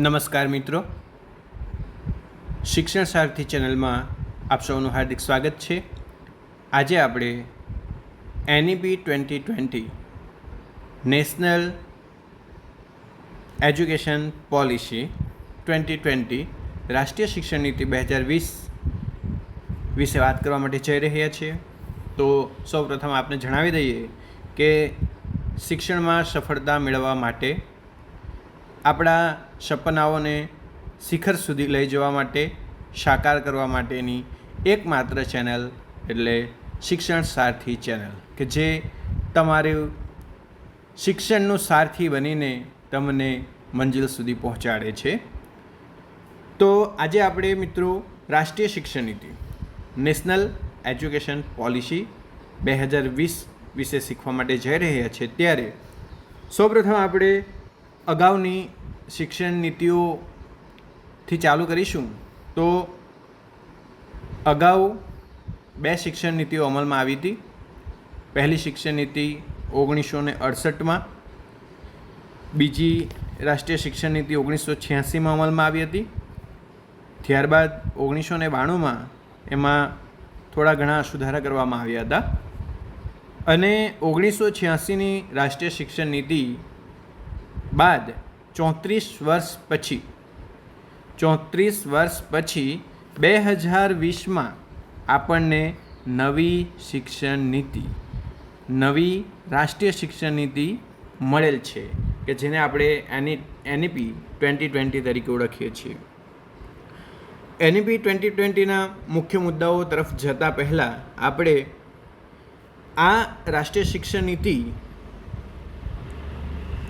નમસ્કાર મિત્રો, શિક્ષણ સારથી ચેનલમાં આપ સૌનું હાર્દિક સ્વાગત છે. આજે આપણે NEP 2020 નેશનલ એજ્યુકેશન પોલિસી 2020 રાષ્ટ્રીય શિક્ષણ નીતિ 2020 વિશે વાત કરવા માટે જઈ રહ્યા છીએ. તો સૌપ્રથમ આપને જણાવી દઈએ કે શિક્ષણમાં સફળતા મેળવવા માટે આપણા સપનાઓને શિખર સુધી લઈ જવા માટે સાકાર કરવા માટેની એકમાત્ર ચેનલ એટલે શિક્ષણ સારથી ચેનલ, કે જે તમારું શિક્ષણનું સારથી બનીને તમને મંજિલ સુધી પહોંચાડે છે. તો આજે આપણે મિત્રો રાષ્ટ્રીય શિક્ષણ નીતિ નેશનલ એજ્યુકેશન પોલિસી 2020 વિશે શીખવા માટે જઈ રહ્યા છીએ. ત્યારે સૌપ્રથમ આપણે અગાઉની શિક્ષણ નીતિઓથી ચાલુ કરીશું. તો અગાઉ 2 શિક્ષણ નીતિઓ અમલમાં આવી હતી. પહેલી શિક્ષણ નીતિ 1968માં, બીજી રાષ્ટ્રીય શિક્ષણ નીતિ 1986માં અમલમાં આવી હતી. ત્યારબાદ 1992માં એમાં થોડા ઘણા સુધારા કરવામાં આવ્યા હતા અને 1986ની રાષ્ટ્રીય શિક્ષણ નીતિ બાદ 34 વર્ષ પછી 2020માં આપણને નવી શિક્ષણ નીતિ, નવી રાષ્ટ્રીય શિક્ષણ નીતિ મળેલ છે, કે જેને આપણે NEP 2020 તરીકે ઓળખીએ છીએ. NEP 2020ના મુખ્ય મુદ્દાઓ તરફ જતાં પહેલાં આપણે આ રાષ્ટ્રીય શિક્ષણ નીતિ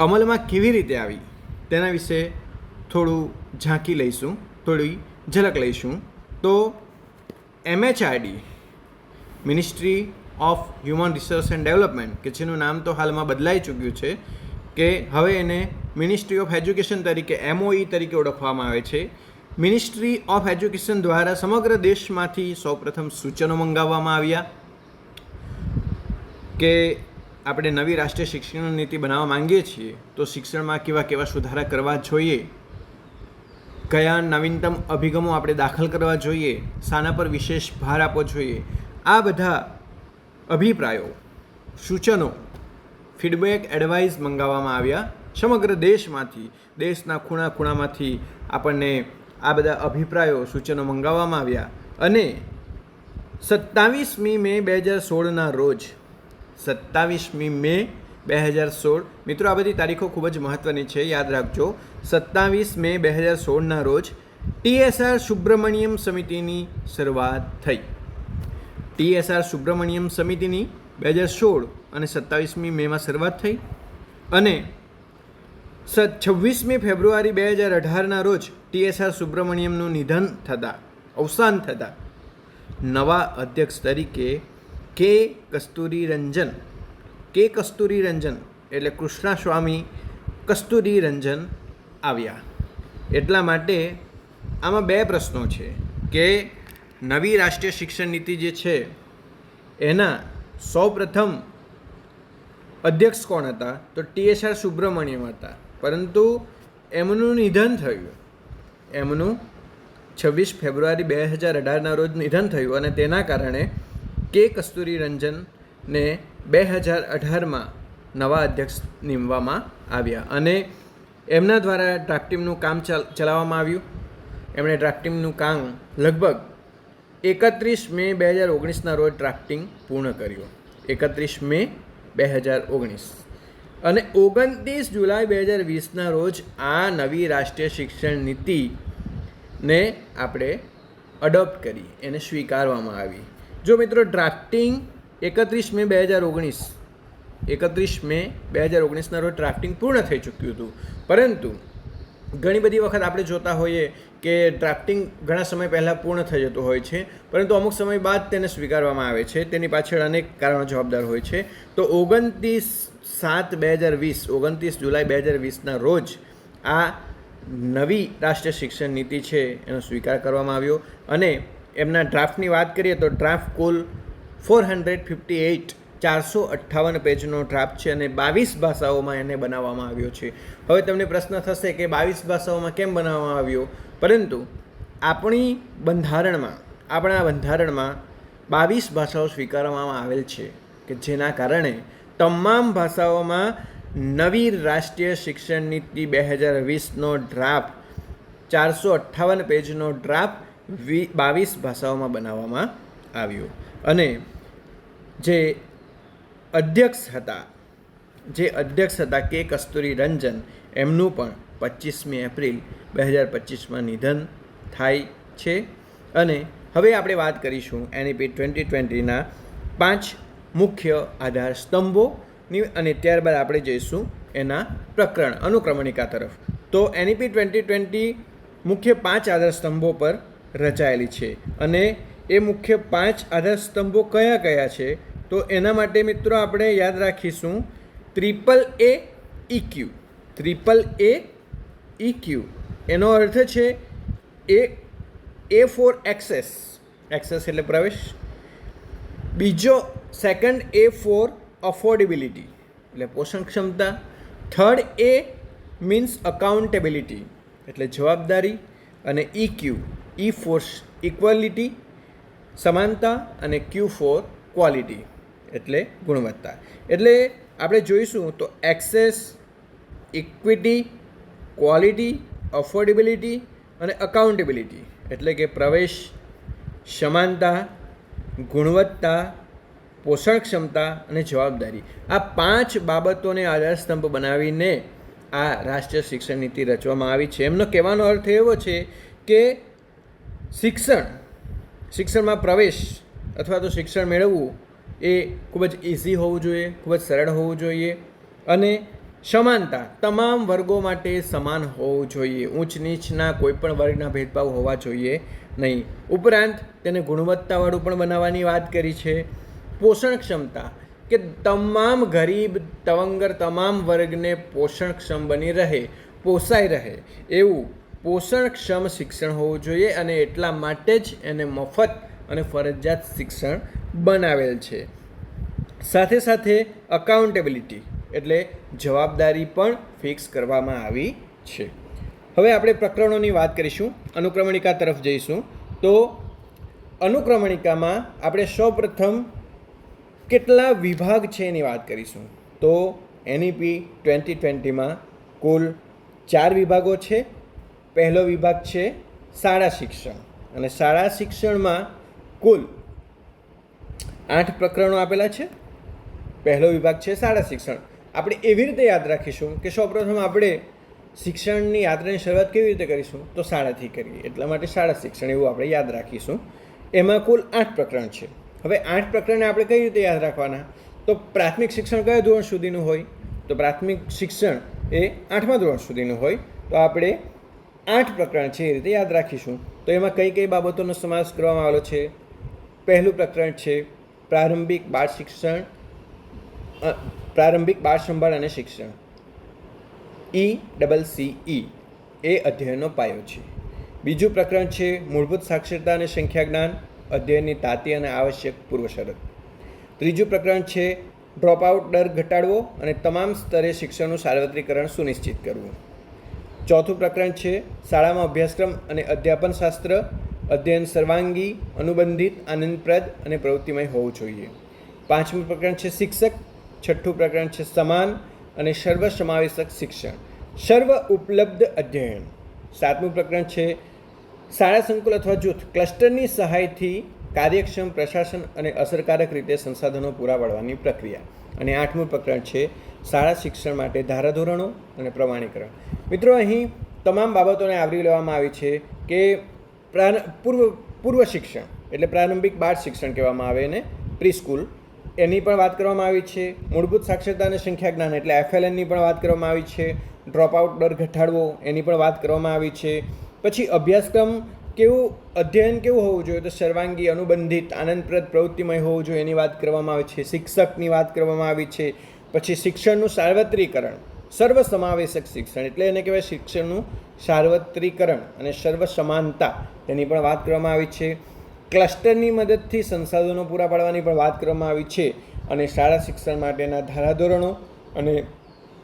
અમલમાં કેવી રીતે આવી તેના વિશે થોડું ઝાંકી લઈશું, થોડી ઝલક લઈશું. તો MHRD ministry of human resource and development, કે જેનું નામ તો હાલમાં બદલાઈ ચૂક્યું છે, કે હવે એને મિનિસ્ટ્રી ઓફ એજ્યુકેશન તરીકે MOE તરીકે ઓળખવામાં આવે છે. મિનિસ્ટ્રી ઓફ એજ્યુકેશન દ્વારા સમગ્ર દેશમાંથી સૌપ્રથમ સૂચનો મંગાવવામાં આવ્યા કે આપણે નવી રાષ્ટ્રીય શિક્ષણ નીતિ બનાવવા માંગીએ છીએ તો શિક્ષણમાં કેવા કેવા સુધારા કરવા જોઈએ, કયા નવીનતમ અભિગમો આપણે દાખલ કરવા જોઈએ, શાના પર વિશેષ ભાર આપવો જોઈએ. આ બધા અભિપ્રાયો, સૂચનો, ફીડબેક, એડવાઇસ મંગાવવામાં આવ્યા સમગ્ર દેશમાંથી. દેશના ખૂણા ખૂણામાંથી આપણને આ બધા અભિપ્રાયો, સૂચનો મંગાવવામાં આવ્યા અને 27મી મે 2016ના રોજ 27મી મે 2016, મિત્રો આ બધી તારીખો ખૂબ જ મહત્ત્વની છે, યાદ રાખજો. 27 મે 2016ના રોજ TSR સુબ્રમણ્યમ સમિતિની શરૂઆત થઈ. TSR સુબ્રમણ્યમ સમિતિની 2016 અને 27મી મેમાં શરૂઆત થઈ અને 26મી ફેબ્રુઆરી 2018ના રોજ TSR સુબ્રમણ્યમનું અવસાન થતાં નવા અધ્યક્ષ તરીકે કે કસ્તુરી રંજન એટલે કૃષ્ણાસ્વામી કસ્તુરી રંજન આવ્યા. એટલા માટે આમાં 2 પ્રશ્નો છે કે નવી રાષ્ટ્રીય શિક્ષણ નીતિ જે છે એના સૌપ્રથમ અધ્યક્ષ કોણ હતા? તો TSR સુબ્રમણ્યમ હતા, પરંતુ એમનું નિધન થયું. એમનું 26 ફેબ્રુઆરી 2018ના રોજ નિધન થયું અને તેના કારણે કે કસ્તુરી રંજનને 2018માં નવા અધ્યક્ષ નીમવામાં આવ્યા અને એમના દ્વારા ડ્રાફ્ટિંગનું કામ ચલાવવામાં આવ્યું. એમણે ડ્રાફ્ટિંગનું કામ લગભગ 31 મે 2019ના રોજ ડ્રાફ્ટિંગ પૂર્ણ કર્યું. 31 મે 2019 અને 29 જુલાઈ 2020ના રોજ આ નવી રાષ્ટ્રીય શિક્ષણ નીતિને આપણે અડોપ્ટ કરી, એને સ્વીકારવામાં આવી. જો મિત્રો ડ્રાફ્ટિંગ 31 મે 2019ના રોજ ડ્રાફ્ટિંગ પૂર્ણ થઈ ચૂક્યું હતું, પરંતુ ઘણી બધી વખત આપણે જોતા હોઈએ કે ડ્રાફ્ટિંગ ઘણા સમય પહેલાં પૂર્ણ થઈ જતું હોય છે, પરંતુ અમુક સમય બાદ તેને સ્વીકારવામાં આવે છે. તેની પાછળ અનેક કારણો જવાબદાર હોય છે. તો 29 જુલાઈ 2020ના રોજ આ નવી રાષ્ટ્રીય શિક્ષણ નીતિ છે એનો સ્વીકાર કરવામાં આવ્યો અને એમના ડ્રાફ્ટની વાત કરીએ તો ડ્રાફ્ટ કુલ 458 458 પેજનો ડ્રાફ્ટ છે અને 22 ભાષાઓમાં એને બનાવવામાં આવ્યો છે. હવે તમને પ્રશ્ન થશે કે 22 ભાષાઓમાં કેમ બનાવવામાં આવ્યો, પરંતુ આપણા બંધારણમાં 22 ભાષાઓ સ્વીકારવામાં આવેલ છે કે જેના કારણે તમામ ભાષાઓમાં નવી રાષ્ટ્રીય શિક્ષણ નીતિ 2020નો ડ્રાફ્ટ 458 પેજનો ડ્રાફ્ટ 22 ભાષાઓમાં બનાવવામાં આવ્યો. અને જે અધ્યક્ષ હતા કે કસ્તુરી રંજન, એમનું પણ 25મી એપ્રિલ 2025માં નિધન થાય છે. અને હવે આપણે વાત કરીશું NEP 2020ના 5 મુખ્ય આધાર સ્તંભોની અને ત્યારબાદ આપણે જઈશું એના પ્રકરણ અનુક્રમણિકા તરફ. તો NEP 2020 મુખ્ય 5 આધાર સ્તંભો પર રચાયેલી છે અને એ મુખ્ય 5 આધાર સ્તંભો કયા કયા છે તો એના માટે મિત્રો આપણે યાદ રાખીશું AAA EQ. એનો અર્થ છે A ફોર એક્સેસ એટલે પ્રવેશ. બીજો સેકન્ડ A ફોર અફોર્ડેબિલિટી એટલે પોષણ ક્ષમતા. થર્ડ A મીન્સ અકાઉન્ટેબિલિટી એટલે જવાબદારી. અને E ફોર ઇક્વાલિટી સમાનતા અને Q ફોર ક્વોલિટી એટલે ગુણવત્તા. એટલે આપણે જોઈશું તો એક્સેસ, ઇક્વિટી, ક્વોલિટી, અફોર્ડેબિલિટી અને અકાઉન્ટેબિલિટી એટલે કે પ્રવેશ, સમાનતા, ગુણવત્તા, પોષણ ક્ષમતા અને જવાબદારી, આ 5 બાબતોને આધારસ્તંભ બનાવીને આ રાષ્ટ્રીય શિક્ષણ નીતિ રચવામાં આવી છે. એમનો કહેવાનો અર્થ એવો છે કે શિક્ષણમાં પ્રવેશ અથવા તો શિક્ષણ મેળવવું એ ખૂબ જ ઇઝી હોવું જોઈએ, ખૂબ જ સરળ હોવું જોઈએ. અને સમાનતા, તમામ વર્ગો માટે સમાન હોવું જોઈએ, ઊંચ નીચના કોઈ પણ વર્ગના ભેદભાવ હોવા જોઈએ નહીં. ઉપરાંત તેને ગુણવત્તાવાળું પણ બનાવવાની વાત કરી છે. પોષણ ક્ષમતા કે તમામ ગરીબ તવંગર તમામ વર્ગને પોષણક્ષમ બની રહે, પોસાઈ રહે એવું પોષણક્ષમ શિક્ષણ હોવું જોઈએ અને એટલા માટે જ એને મફત અને ફરજિયાત શિક્ષણ બનાવેલ છે. સાથે સાથે અકાઉન્ટેબિલિટી એટલે જવાબદારી પણ ફિક્સ કરવામાં આવી છે. હવે આપણે પ્રકરણોની વાત કરીશું, અનુક્રમણિકા તરફ જઈશું. તો અનુક્રમણિકામાં આપણે સૌપ્રથમ કેટલા વિભાગ છે એની વાત કરીશું. તો NEP 2020માં કુલ 4 વિભાગો છે. પહેલો વિભાગ છે શાળા શિક્ષણ અને શાળા શિક્ષણમાં કુલ 8 પ્રકરણો આપેલા છે. પહેલો વિભાગ છે શાળા શિક્ષણ. આપણે એવી રીતે યાદ રાખીશું કે સૌપ્રથમ આપણે શિક્ષણની યાત્રાની શરૂઆત કેવી રીતે કરીશું તો શાળાથી કરીએ, એટલા માટે શાળા શિક્ષણ એવું આપણે યાદ રાખીશું. એમાં કુલ 8 પ્રકરણ છે. હવે 8 પ્રકરણને આપણે કઈ રીતે યાદ રાખવાના તો પ્રાથમિક શિક્ષણ કયા ધોરણ સુધીનું હોય તો પ્રાથમિક શિક્ષણ એ 8મા ધોરણ સુધીનું હોય. તો આપણે 8 પ્રકરણ છે એ રીતે યાદ રાખીશું. તો એમાં કઈ કઈ બાબતોનો સમાવેશ કરવામાં આવેલો છે. પહેલું પ્રકરણ છે પ્રારંભિક બાળ સંભાળ અને શિક્ષણ, ECCE એ અધ્યયનનો પાયો છે. બીજું પ્રકરણ છે મૂળભૂત સાક્ષરતા અને સંખ્યા જ્ઞાન, અધ્યયનની તાતી અને આવશ્યક પૂર્વશરત. ત્રીજું પ્રકરણ છે ડ્રોપઆઉટ દર ઘટાડવો અને તમામ સ્તરે શિક્ષણનું સાર્વત્રિકરણ સુનિશ્ચિત કરવું. ચોથું પ્રકરણ છે શાળામાં અભ્યાસક્રમ અને અધ્યાપન શાસ્ત્ર, અધ્યયન સર્વાંગી, અનુબંધિત, આનંદપ્રદ અને પ્રવૃત્તિમય હોવું જોઈએ. પાંચમું પ્રકરણ છે શિક્ષક. છઠ્ઠું પ્રકરણ છે સમાન અને સર્વસમાવેશક શિક્ષણ, સર્વ ઉપલબ્ધ અધ્યયન. સાતમું પ્રકરણ છે શાળા સંકુલ અથવા જૂથ ક્લસ્ટરની સહાયથી કાર્યક્ષમ પ્રશાસન અને અસરકારક રીતે સંસાધનો પૂરા પાડવાની પ્રક્રિયા. અને આઠમું પ્રકરણ છે શાળા શિક્ષણ માટે ધારાધોરણો અને પ્રમાણીકરણ. મિત્રો, અહીં તમામ બાબતોને આવરી લેવામાં આવી છે કે પૂર્વ શિક્ષણ એટલે પ્રારંભિક બાળ શિક્ષણ કહેવામાં આવે ને પ્રી સ્કૂલ, એની પણ વાત કરવામાં આવી છે. મૂળભૂત સાક્ષરતા અને સંખ્યા જ્ઞાન એટલે FLNની પણ વાત કરવામાં આવી છે. ડ્રોપઆઉટ દર ઘટાડવો એની પણ વાત કરવામાં આવી છે. પછી અભ્યાસક્રમ અધ્યયન કેવું હોવું જોઈએ તો સર્વાંગી, અનુબંધિત, આનંદપ્રદ, પ્રવૃત્તિમય હોવું જોઈએ એની વાત કરવામાં આવી છે. શિક્ષકની વાત કરવામાં આવી છે. પછી શિક્ષણનું સાર્વત્રિકરણ, સર્વ સમાવેશક શિક્ષણ એટલે એને કહેવાય શિક્ષણનું સાર્વત્રિકરણ અને સર્વ સમાનતા, તેની પણ વાત કરવામાં આવી છે. ક્લસ્ટરની મદદથી સંસાધનો પૂરા પાડવાની પણ વાત કરવામાં આવી છે. અને શાળા શિક્ષણ માટેના ધારાધોરણો અને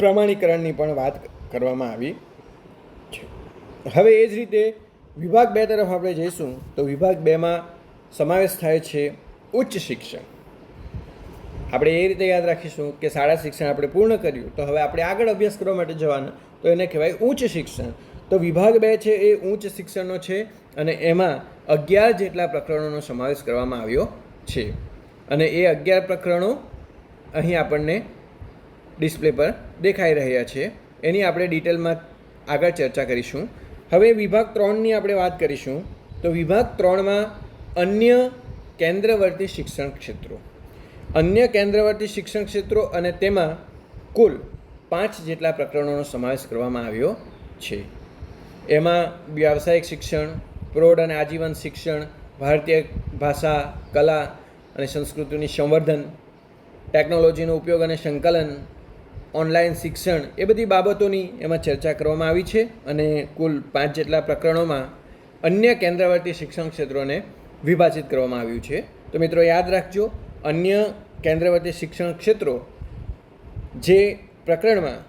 પ્રમાણીકરણની પણ વાત કરવામાં આવી છે. હવે એ જ રીતે વિભાગ 2 તરફ આપણે જઈશું તો વિભાગ 2માં સમાવેશ થાય છે ઉચ્ચ શિક્ષણ. આપણે એ રીતે યાદ રાખીશું કે શાળા શિક્ષણ આપણે પૂર્ણ કર્યું તો હવે આપણે આગળ અભ્યાસ કરવા માટે જવાના, તો એને કહેવાય ઉચ્ચ શિક્ષણ. તો વિભાગ 2 છે એ ઉચ્ચ શિક્ષણનો છે અને એમાં 11 જેટલા પ્રકરણોનો સમાવેશ કરવામાં આવ્યો છે. અને એ 11 પ્રકરણો અહીં આપણને ડિસ્પ્લે પર દેખાઈ રહ્યા છે. એની આપણે ડિટેલમાં આગળ ચર્ચા કરીશું. હવે વિભાગ 3ની આપણે વાત કરીશું. તો વિભાગ 3માં અન્ય કેન્દ્રવર્તી શિક્ષણ ક્ષેત્રો, અન્ય કેન્દ્રવર્તી શિક્ષણ ક્ષેત્રો અને તેમાં કુલ 5 જેટલા પ્રકરણોનો સમાવેશ કરવામાં આવ્યો છે. એમાં વ્યાવસાયિક શિક્ષણ, પ્રૌઢ અને આજીવન શિક્ષણ, ભારતીય ભાષા, કલા અને સંસ્કૃતિની સંવર્ધન, ટેકનોલોજીનો ઉપયોગ અને સંકલન, ઓનલાઈન શિક્ષણ, એ બધી બાબતોની એમાં ચર્ચા કરવામાં આવી છે. અને કુલ 5 જેટલા પ્રકરણોમાં અન્ય કેન્દ્રવર્તી શિક્ષણ ક્ષેત્રોને વિભાજિત કરવામાં આવ્યું છે. તો મિત્રો યાદ રાખજો, અન્ય કેન્દ્રવર્તી શિક્ષણ ક્ષેત્રો જે પ્રકરણમાં,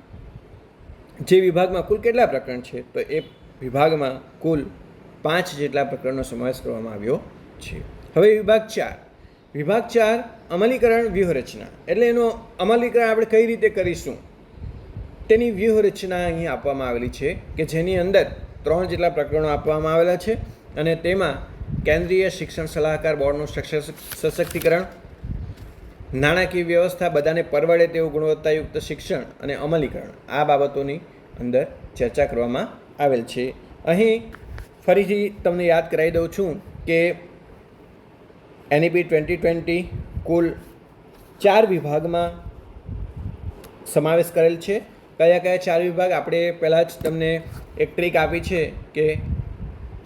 જે વિભાગમાં કુલ કેટલા પ્રકરણ છે, તો એ વિભાગમાં કુલ 5 જેટલા પ્રકરણનો સમાવેશ કરવામાં આવ્યો છે. હવે વિભાગ 4, વિભાગ 4 અમલીકરણ વ્યૂહરચના, એટલે એનું અમલીકરણ આપણે કઈ રીતે કરીશું તેની વ્યૂહરચના અહીં આપવામાં આવેલી છે કે જેની અંદર 3 જેટલા પ્રકરણો આપવામાં આવેલા છે. અને તેમાં કેન્દ્રીય શિક્ષણ સલાહકાર બોર્ડનું સશક્તિકરણ, નાણાકીય વ્યવસ્થા, બધાને પરવડે તેવું ગુણવત્તાયુક્ત શિક્ષણ અને અમલીકરણ, આ બાબતોની અંદર ચર્ચા કરવામાં આવેલ છે. અહીં ફરીથી તમને યાદ કરાવી દઉં છું કે NEP 2020 કુલ 4 વિભાગમાં સમાવેશ કરેલ છે. કયા કયા 4 વિભાગ? આપણે પહેલાં જ તમને એક ટ્રીક આપી છે કે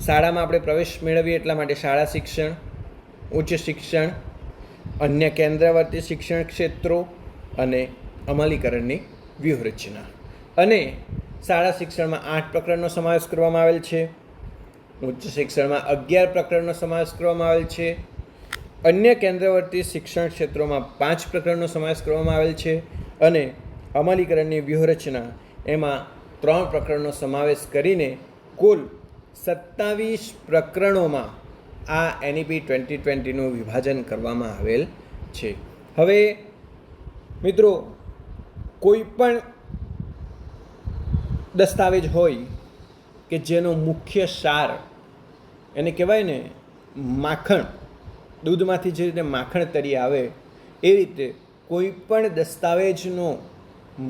શાળામાં આપણે પ્રવેશ મેળવીએ એટલા માટે શાળા શિક્ષણ, ઉચ્ચ શિક્ષણ, અન્ય કેન્દ્રવર્તી શિક્ષણ ક્ષેત્રો અને અમલીકરણની વ્યૂહરચના. અને શાળા શિક્ષણમાં 8 પ્રકરણનો સમાવેશ કરવામાં આવેલ છે, ઉચ્ચ શિક્ષણમાં 11 પ્રકરણનો સમાવેશ કરવામાં આવેલ છે, અન્ય કેન્દ્રવર્તી શિક્ષણ ક્ષેત્રોમાં 5 પ્રકરણનો સમાવેશ કરવામાં આવેલ છે અને અમલીકરણની વ્યૂહરચના એમાં 3 પ્રકરણનો સમાવેશ કરીને કુલ 27 પ્રકરણોમાં આ NEP 2020નું વિભાજન કરવામાં આવેલ છે. હવે મિત્રો, કોઈ પણ દસ્તાવેજ હોય કે જેનો મુખ્ય સાર, એને કહેવાય ને માખણ, દૂધમાંથી જે રીતે માખણ તરી આવે એ રીતે કોઈ પણ દસ્તાવેજનો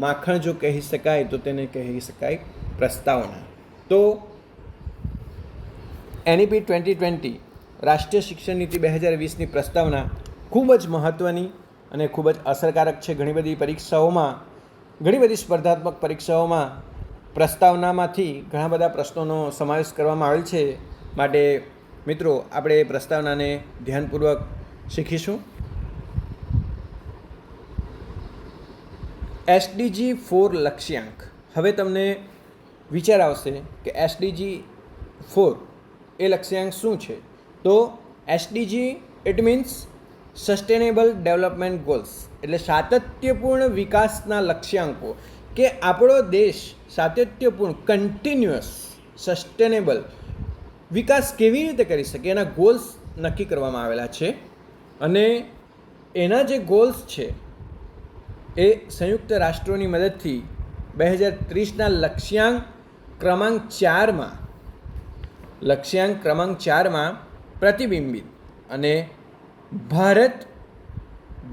માખણ જો કહી શકાય તો તેને કહી શકાય પ્રસ્તાવના. તો NEP 2020 રાષ્ટ્રીય શિક્ષણ નીતિ 2020ની પ્રસ્તાવના ખૂબ જ મહત્ત્વની અને ખૂબ જ અસરકારક છે. ઘણી બધી પરીક્ષાઓમાં, ઘણી બધી સ્પર્ધાત્મક પરીક્ષાઓમાં પ્રસ્તાવનામાંથી ઘણા બધા પ્રશ્નોનો સમાવેશ કરવામાં આવેલ છે. માટે મિત્રો આપણે એ પ્રસ્તાવનાને ધ્યાનપૂર્વક શીખીશું. SDG 4 લક્ષ્યાંક. હવે તમને વિચાર આવશે કે SDG 4 એ લક્ષ્યાંક શું છે? તો SDG it means sustainable development goals, એટલે સાતત્યપૂર્ણ વિકાસના લક્ષ્યાંકો. કે આપણો દેશ સાતત્યપૂર્ણ, કન્ટિન્યુઅસ, સસ્ટેનેબલ વિકાસ કેવી રીતે કરી શકે એના ગોલ્સ નક્કી કરવામાં આવેલા છે. અને એના જે ગોલ્સ છે એ સંયુક્ત રાષ્ટ્રોની મદદથી 2030ના લક્ષ્યાંક ક્રમાંક 4માં પ્રતિબિંબિત અને ભારત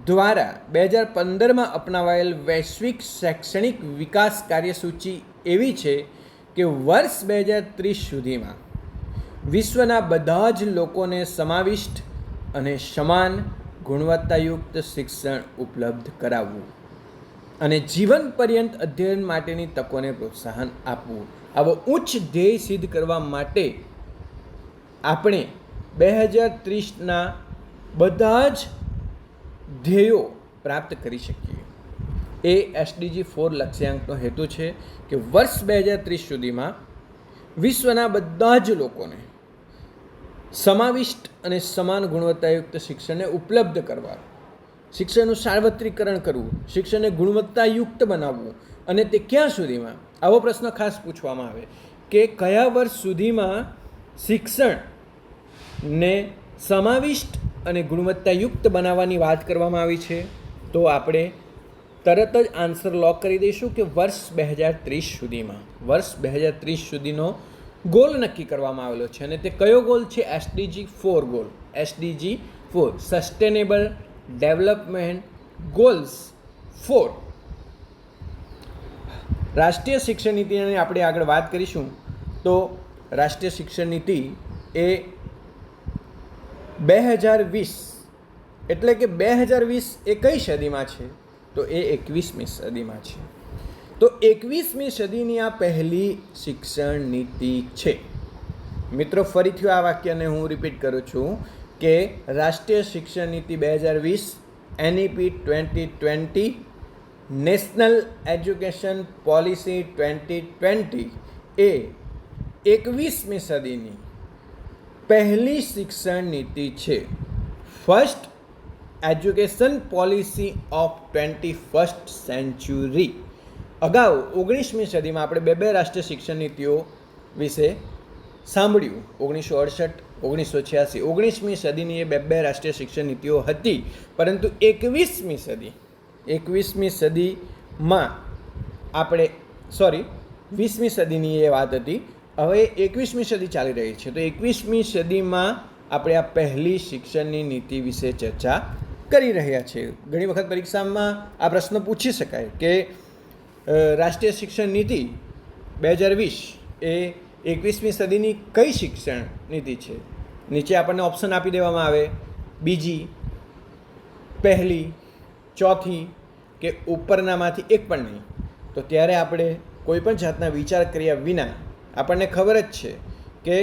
દ્વારા 2015માં અપનાવાયેલ વૈશ્વિક શૈક્ષણિક વિકાસ કાર્યસૂચિ એવી છે કે વર્ષ 2030 સુધીમાં વિશ્વના બધા જ લોકોને સમાવિષ્ટ અને સમાન ગુણવત્તાયુક્ત શિક્ષણ ઉપલબ્ધ કરાવવું અને જીવન પર્યંત અધ્યયન માટેની તકોને પ્રોત્સાહન આપવું. આવો ઉચ્ચ ધ્યેય સિદ્ધ કરવા માટે આપણે 2030ના બધા જ ધ્યેયો પ્રાપ્ત કરી શકીએ. એ SDG 4 લક્ષ્યાંકનો હેતુ છે કે વર્ષ 2030 સુધીમાં વિશ્વના બધા જ લોકોને સમાવિષ્ટ અને સમાન ગુણવત્તાયુક્ત શિક્ષણને ઉપલબ્ધ કરવા શિક્ષણનું સાર્વત્રિકરણ કરવું, શિક્ષણને ગુણવત્તાયુક્ત બનાવવું, અને તે ક્યાં સુધીમાં? આવો પ્રશ્ન ખાસ પૂછવામાં આવે કે કયા વર્ષ સુધીમાં શિક્ષણને સમાવિષ્ટ અને ગુણવત્તાયુક્ત બનાવવાની વાત કરવામાં આવી છે? તો આપણે તરત જ આન્સર લોક કરી દઈશું કે વર્ષ 2030 સુધીમાં. વર્ષ 2030 સુધીનો ગોલ નક્કી કરવામાં આવેલો છે, અને તે કયો ગોલ છે? SDG 4 goal. SDG 4 sustainable development goals 4. રાષ્ટ્રીય શિક્ષણ નીતિની આપણે આગળ વાત કરીશું તો રાષ્ટ્રીય શિક્ષણ નીતિ એ 2020 એટલે કે 2020 એ કઈ સદીમાં છે? તો એ 21મી સદીમાં છે. તો 21મી સદીની આ પહેલી શિક્ષણ નીતિ છે. મિત્રો, ફરીથી આ વાક્યને હું રિપીટ કરું છું કે રાષ્ટ્રીય શિક્ષણ નીતિ 2020 NEP 2020 નેશનલ એજ્યુકેશન પોલિસી 2020 એ 21મી સદીની પહેલી શિક્ષણ નીતિ છે. First education policy of 21st century. અગાઉ 19મી સદીમાં આપણે બે રાષ્ટ્રીય શિક્ષણ નીતિઓ વિશે સાંભળ્યું. 1968, 1986. 19મી સદીની એ બે રાષ્ટ્રીય શિક્ષણ નીતિઓ હતી, પરંતુ 21મી સદીમાં આપણે 20મી સદીની એ વાત હતી. હવે 21મી સદી ચાલી રહી છે, તો 21મી સદીમાં આપણે આ પહેલી શિક્ષણની નીતિ વિશે ચર્ચા કરી રહ્યા છીએ. ઘણી વખત પરીક્ષામાં આ પ્રશ્ન પૂછી શકાય કે રાષ્ટ્રીય શિક્ષણ નીતિ 2020 એ 21મી સદીની કઈ શિક્ષણ નીતિ છે? નીચે આપણને ઓપ્શન આપી દેવામાં આવે, બીજી, પહેલી, ચોથી કે ઉપરનામાંથી એક પણ નહીં. તો ત્યારે આપણે કોઈ પણ જાતના વિચાર કર્યા વિના આપણને ખબર જ છે કે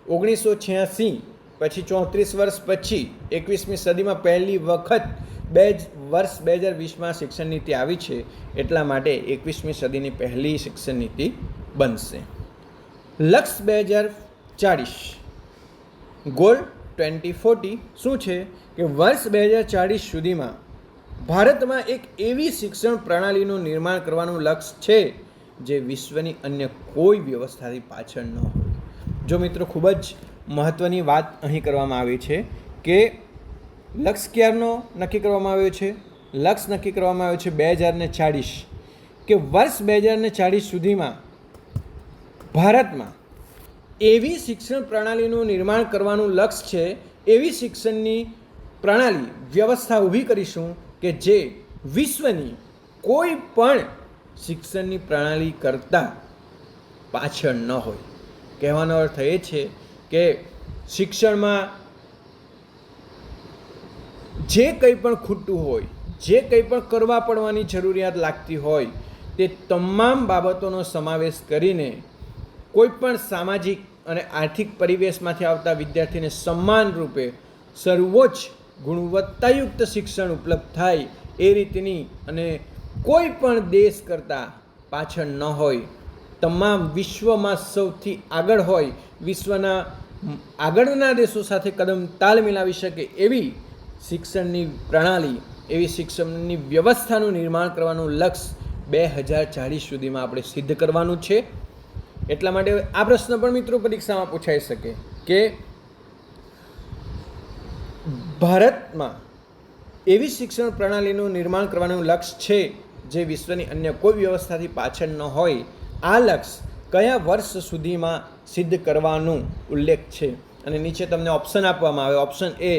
1986 પછી 34 વર્ષ પછી 21મી સદીમાં પહેલી વખત વર્ષ 2020માં શિક્ષણ નીતિ આવી છે. એટલા માટે 21મી સદીની પહેલી શિક્ષણ નીતિ બનશે. લક્ષ્ય 2040 ગોલ 2040 શું છે કે વર્ષ 2040 સુધીમાં ભારતમાં એક એવી શિક્ષણ પ્રણાલીનું નિર્માણ કરવાનું લક્ષ્ય છે જે વિશ્વની અન્ય કોઈ વ્યવસ્થાથી પાછળ ન હોય. જો મિત્રો, ખૂબ જ મહત્ત્વની વાત અહીં કરવામાં આવી છે કે લક્ષ્ય ક્યારનો નક્કી કરવામાં આવ્યો છે? લક્ષ્ય નક્કી કરવામાં આવ્યો છે 2040, કે વર્ષ 2040 સુધીમાં ભારતમાં એવી શિક્ષણ પ્રણાલીનું નિર્માણ કરવાનું લક્ષ્ય છે, એવી શિક્ષણની પ્રણાલી વ્યવસ્થા ઊભી કરીશું કે જે વિશ્વની કોઈ પણ શિક્ષણની પ્રણાલી કરતાં પાછળ ન હોય. કહેવાનો અર્થ એ છે કે શિક્ષણમાં જે કંઈ પણ ખૂટતું હોય, જે કંઈ પણ કરવા પડવાની જરૂરિયાત લાગતી હોય, તે તમામ બાબતોનો સમાવેશ કરીને કોઈ પણ સામાજિક અને આર્થિક પરિવેશમાંથી આવતા વિદ્યાર્થીને સમાન રૂપે સર્વોચ્ચ ગુણવત્તાયુક્ત શિક્ષણ ઉપલબ્ધ થાય એ રીતની અને કોઈ પણ દેશ કરતાં પાછળ ન હોય, તમામ વિશ્વમાં સૌથી આગળ હોય, વિશ્વના આગળના દેશો સાથે કદમ તાલ મિલાવી શકે એવી શિક્ષણની પ્રણાલી, એવી શિક્ષણની વ્યવસ્થાનું નિર્માણ કરવાનું લક્ષ્ય 2040 સુધીમાં આપણે સિદ્ધ કરવાનું છે. એટલા માટે આ પ્રશ્ન પણ મિત્રો પરીક્ષામાં પૂછાઈ શકે કે ભારતમાં એવી શિક્ષણ પ્રણાલીનું નિર્માણ કરવાનું લક્ષ્ય છે જે વિશ્વની અન્ય કોઈ વ્યવસ્થાથી પાછળ ન હોય. આ લક્ષ્ય કયા વર્ષ સુધીમાં સિદ્ધ કરવાનું ઉલ્લેખ છે? અને નીચે તમને ઓપ્શન આપવામાં આવે. Option A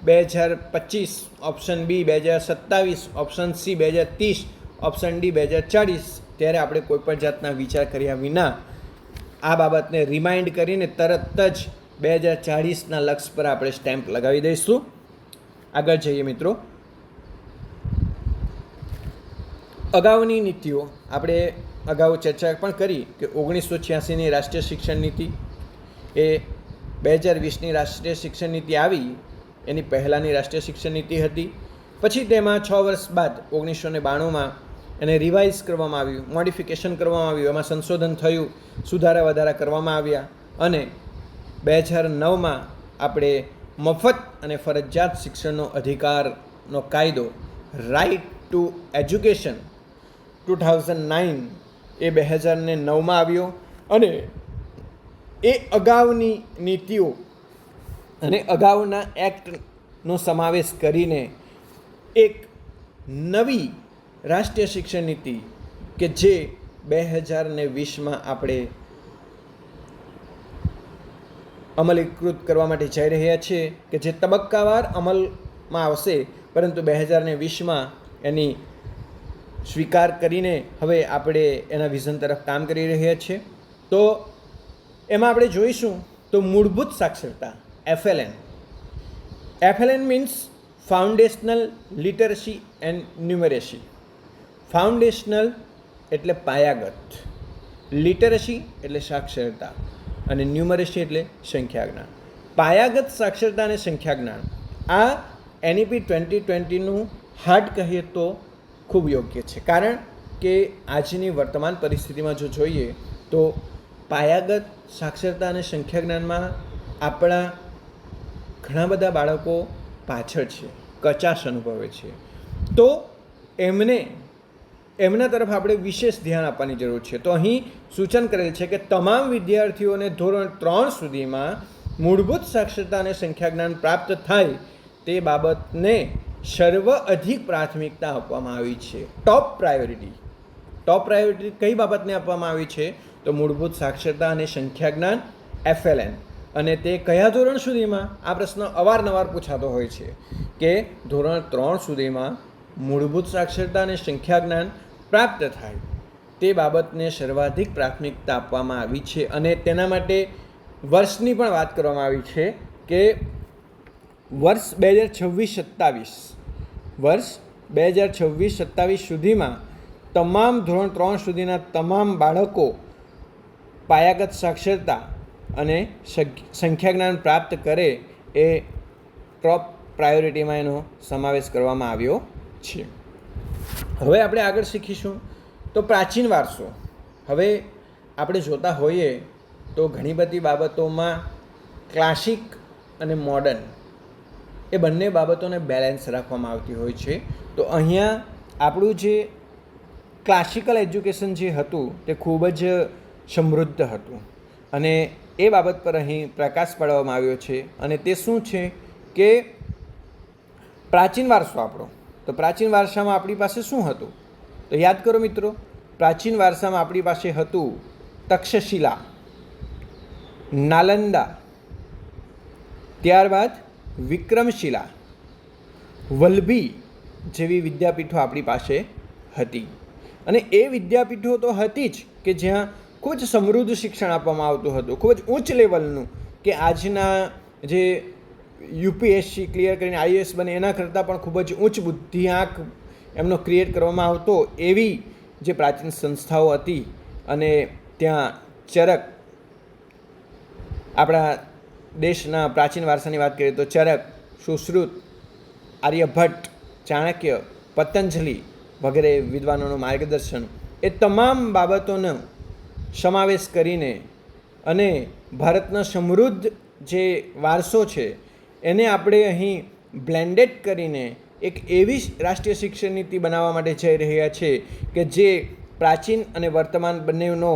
2025, option B 2027, option C 2030, option D 2040. ત્યારે આપણે કોઈપણ જાતના વિચાર કર્યા વિના આ બાબતને રિમાઇન્ડ કરીને તરત જ 2040ના લક્ષ્ય પર આપણે સ્ટેમ્પ લગાવી દઈશું. આગળ જઈએ મિત્રો. અગાઉની નીતિઓ આપણે અગાઉ ચર્ચા પણ કરી કે 1986ની રાષ્ટ્રીય શિક્ષણ નીતિ એ 2020ની રાષ્ટ્રીય શિક્ષણ નીતિ આવી, એની પહેલાંની રાષ્ટ્રીય શિક્ષણ નીતિ હતી. પછી તેમાં 6 વર્ષ બાદ 1992માં એને રિવાઇઝ કરવામાં આવ્યું, મોડિફિકેશન કરવામાં આવ્યું, એમાં સંશોધન થયું, સુધારા વધારા કરવામાં આવ્યા અને 2009માં આપણે મફત અને ફરજિયાત શિક્ષણનો અધિકાર નો કાયદો રાઇટ ટુ એજ્યુકેશન 2009 એ 2009માં આવ્યો અને એ અગાઉની નીતિઓ અને અગાઉના એક્ટનો સમાવેશ કરીને એક નવી રાષ્ટ્રીય શિક્ષણ નીતિ કે જે 2020માં આપણે અમલીકૃત કરવા માટે જઈ રહ્યા છીએ, કે જે તબક્કાવાર અમલમાં આવશે, પરંતુ 2020માં એની સ્વીકાર કરીને હવે આપણે એના વિઝન તરફ કામ કરી રહ્યા છીએ. તો એમાં આપણે જોઈશું તો મૂળભૂત સાક્ષરતા FLN means foundational literacy and numeracy. Foundational એટલે પાયાગત, લિટરસી એટલે સાક્ષરતા અને ન્યુમરેસી એટલે સંખ્યા જ્ઞાન. પાયાગત સાક્ષરતા અને સંખ્યા જ્ઞાન આ NEP 2020નું હાર્ટ કહીએ તો ખૂબ યોગ્ય છે, કારણ કે આજની વર્તમાન પરિસ્થિતિમાં જો જોઈએ તો પાયાગત સાક્ષરતા અને સંખ્યા જ્ઞાનમાં આપણા ઘણા બધા બાળકો પાછળ છે, કચાશ અનુભવે છે. તો એમના તરફ આપણે વિશેષ ધ્યાન આપવાની જરૂર છે. તો અહીં સૂચન કરેલ છે કે તમામ વિદ્યાર્થીઓને ધોરણ 3 સુધીમાં મૂળભૂત સાક્ષરતા અને સંખ્યા જ્ઞાન પ્રાપ્ત થાય તે બાબતને સર્વ અધિક પ્રાથમિકતા આપવામાં આવી છે. ટોપ પ્રાયોરિટી કઈ બાબતને આપવામાં આવી છે? તો મૂળભૂત સાક્ષરતા અને સંખ્યા જ્ઞાન FLN. અને તે કયા ધોરણ સુધીમાં? આ પ્રશ્ન અવારનવાર પૂછાતો હોય છે કે ધોરણ 3 સુધીમાં મૂળભૂત સાક્ષરતા અને સંખ્યા જ્ઞાન પ્રાપ્ત થાય તે બાબતને સર્વાધિક પ્રાથમિકતા આપવામાં આવી છે. અને તેના માટે વર્ષની પણ વાત કરવામાં આવી છે કે વર્ષ 2026-27 સુધીમાં તમામ ધોરણ 3 સુધીના તમામ બાળકો પાયાગત સાક્ષરતા અને સંખ્યા જ્ઞાન પ્રાપ્ત કરે એ ટોપ પ્રાયોરિટીમાં એનો સમાવેશ કરવામાં આવ્યો છે. હવે આપણે આગળ શીખીશું તો પ્રાચીન વારસો. હવે આપણે જોતા હોઈએ તો ઘણી બધી બાબતોમાં ક્લાસિક અને મોડર્ન એ બંને બાબતોને બેલેન્સ રાખવામાં આવતી હોય છે. તો અહીંયા આપણું જે ક્લાસિકલ એજ્યુકેશન જે હતું તે ખૂબ જ સમૃદ્ધ હતું અને એ બાબત પર અહીં પ્રકાશ પાડવામાં આવ્યો છે. અને તે શું છે કે પ્રાચીન વારસો આપણો. તો પ્રાચીન વારસામાં આપણી પાસે શું હતું? તો યાદ કરો મિત્રો, પ્રાચીન વારસામાં આપણી પાસે હતું તક્ષશિલા, નાલંદા, ત્યારબાદ વિક્રમશિલા, વલ્લભી જેવી વિદ્યાપીઠો આપણી પાસે હતી. અને એ વિદ્યાપીઠો તો હતી જ કે જ્યાં ખૂબ જ સમૃદ્ધ શિક્ષણ આપવામાં આવતું હતું, ખૂબ જ ઉચ્ચ લેવલનું, કે આજના જે UPSC ક્લિયર કરીને IAS બને એના કરતાં પણ ખૂબ જ ઉચ્ચ બુદ્ધિઆંક એમનો ક્રિએટ કરવામાં આવતો એવી જે પ્રાચીન સંસ્થાઓ હતી. અને ત્યાં ચરક, આપણા દેશના પ્રાચીન વારસાની વાત કરીએ તો ચરક, સુશ્રુત, આર્યભટ્ટ, ચાણક્ય, પતંજલિ વગેરે વિદ્વાનોનું માર્ગદર્શન, એ તમામ બાબતોનો સમાવેશ કરીને અને ભારતનો સમૃદ્ધ જે વારસો છે એને આપણે અહીં બ્લેન્ડેડ કરીને એક એવી રાષ્ટ્રીય શિક્ષણ નીતિ બનાવવા માટે જઈ રહ્યા છે કે જે પ્રાચીન અને વર્તમાન બંનેનો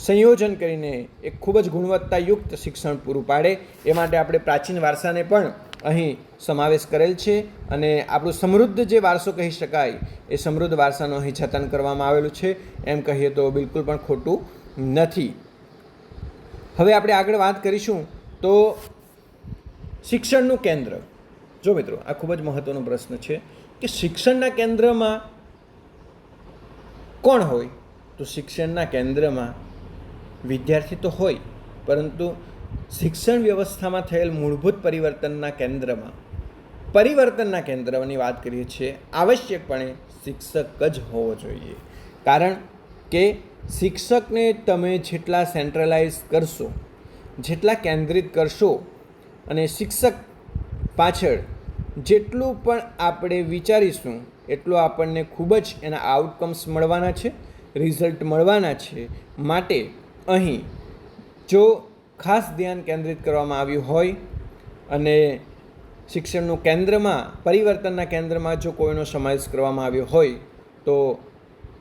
સંયોજન કરીને એક ખૂબ જ ગુણવત્તાયુક્ત શિક્ષણ પૂરું પાડે. એ માટે આપણે પ્રાચીન વારસાને પણ અહીં સમાવેશ કરેલ છે. અને આપણું સમૃદ્ધ જે વારસો કહી શકાય એ સમૃદ્ધ વારસાનું અહીં જતન કરવામાં આવેલું છે, એમ કહીએ તો બિલકુલ પણ ખોટું નથી. હવે આપણે આગળ વાત કરીશું તો શિક્ષણનું કેન્દ્ર. જો મિત્રો, આ ખૂબ જ મહત્ત્વનો પ્રશ્ન છે કે શિક્ષણના કેન્દ્રમાં કોણ હોય? તો શિક્ષણના કેન્દ્રમાં વિદ્યાર્થી તો હોય, પરંતુ શિક્ષણ વ્યવસ્થામાં થયેલ મૂળભૂત પરિવર્તનના કેન્દ્રની વાત કરીએ છીએ, આવશ્યકપણે શિક્ષક જ હોવો જોઈએ. કારણ કે શિક્ષકને તમે જેટલા સેન્ટ્રલાઇઝ કરશો, જેટલા કેન્દ્રિત કરશો અને શિક્ષક પાછળ જેટલું પણ આપણે વિચારીશું એટલું આપણને ખૂબ જ એના આઉટકમ્સ મળવાના છે, રિઝલ્ટ મળવાના છે. માટે અહીં જો ખાસ ધ્યાન કેન્દ્રિત કરવામાં આવ્યું હોય અને શિક્ષણનું કેન્દ્રમાં, પરિવર્તનના કેન્દ્રમાં જો કોઈનો સમાવેશ કરવામાં આવ્યો હોય તો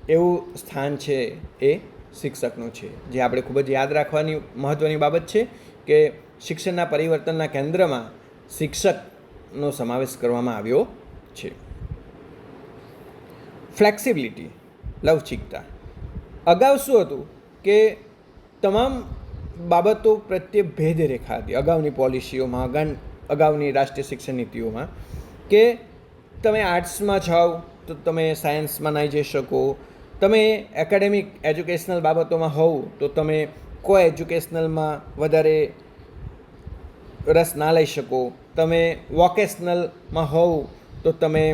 એવું સ્થાન છે એ શિક્ષકનું છે, જે આપણે ખૂબ જ યાદ રાખવાની મહત્ત્વની બાબત છે કે શિક્ષણના પરિવર્તનના કેન્દ્રમાં શિક્ષકનો સમાવેશ કરવામાં આવ્યો છે. ફ્લેક્સિબિલિટી, લવચિકતા. અગાઉ શું હતું કે તમામ બાબતો પ્રત્યે ભેદરેખા હતી અગાઉની પોલિસીઓમાં, અગાઉની રાષ્ટ્રીય શિક્ષણ નીતિઓમાં, કે તમે આર્ટ્સમાં જાઓ તો તમે સાયન્સમાં નહીં જઈ શકો, તમે એકેડેમિક એજ્યુકેશનલ બાબતોમાં હોવ તો તમે કોઈ એજ્યુકેશનલમાં વધારે રસ ના લઈ શકો, તમે વોકેશનલમાં હોવ તો તમે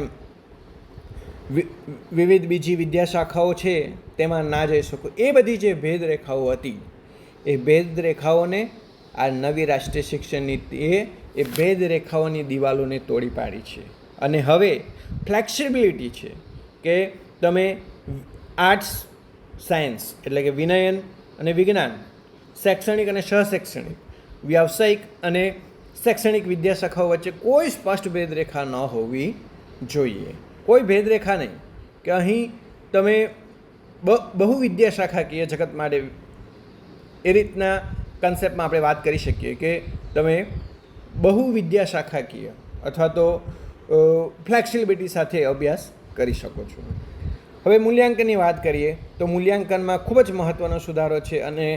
વિવિધ બીજી વિદ્યાશાખાઓ છે તેમાં ના જઈ શકો. એ બધી જે ભેદરેખાઓ હતી એ ભેદરેખાઓને આ નવી રાષ્ટ્રીય શિક્ષણ નીતિએ એ ભેદરેખાઓની દિવાલોને તોડી પાડી છે. અને હવે ફ્લેક્સિબિલિટી છે કે તમે આર્ટ્સ, સાયન્સ એટલે કે વિનયન અને વિજ્ઞાન, શૈક્ષણિક અને સહશૈક્ષણિક, વ્યાવસાયિક અને શૈક્ષણિક વિદ્યાશાખાઓ વચ્ચે કોઈ સ્પષ્ટ ભેદરેખા ન હોવી જોઈએ. કોઈ ભેદરેખા નહીં કે અહીં તમે બહુ વિદ્યાશાખાકીય જગત માટે એ રીતના કન્સેપ્ટમાં આપણે વાત કરી શકીએ કે તમે બહુ વિદ્યાશાખાકીય અથવા તો ફ્લેક્સિબિલિટી સાથે અભ્યાસ કરી શકો છો. હવે મૂલ્યાંકનની વાત કરીએ તો મૂલ્યાંકનમાં ખૂબ જ મહત્ત્વનો સુધારો છે અને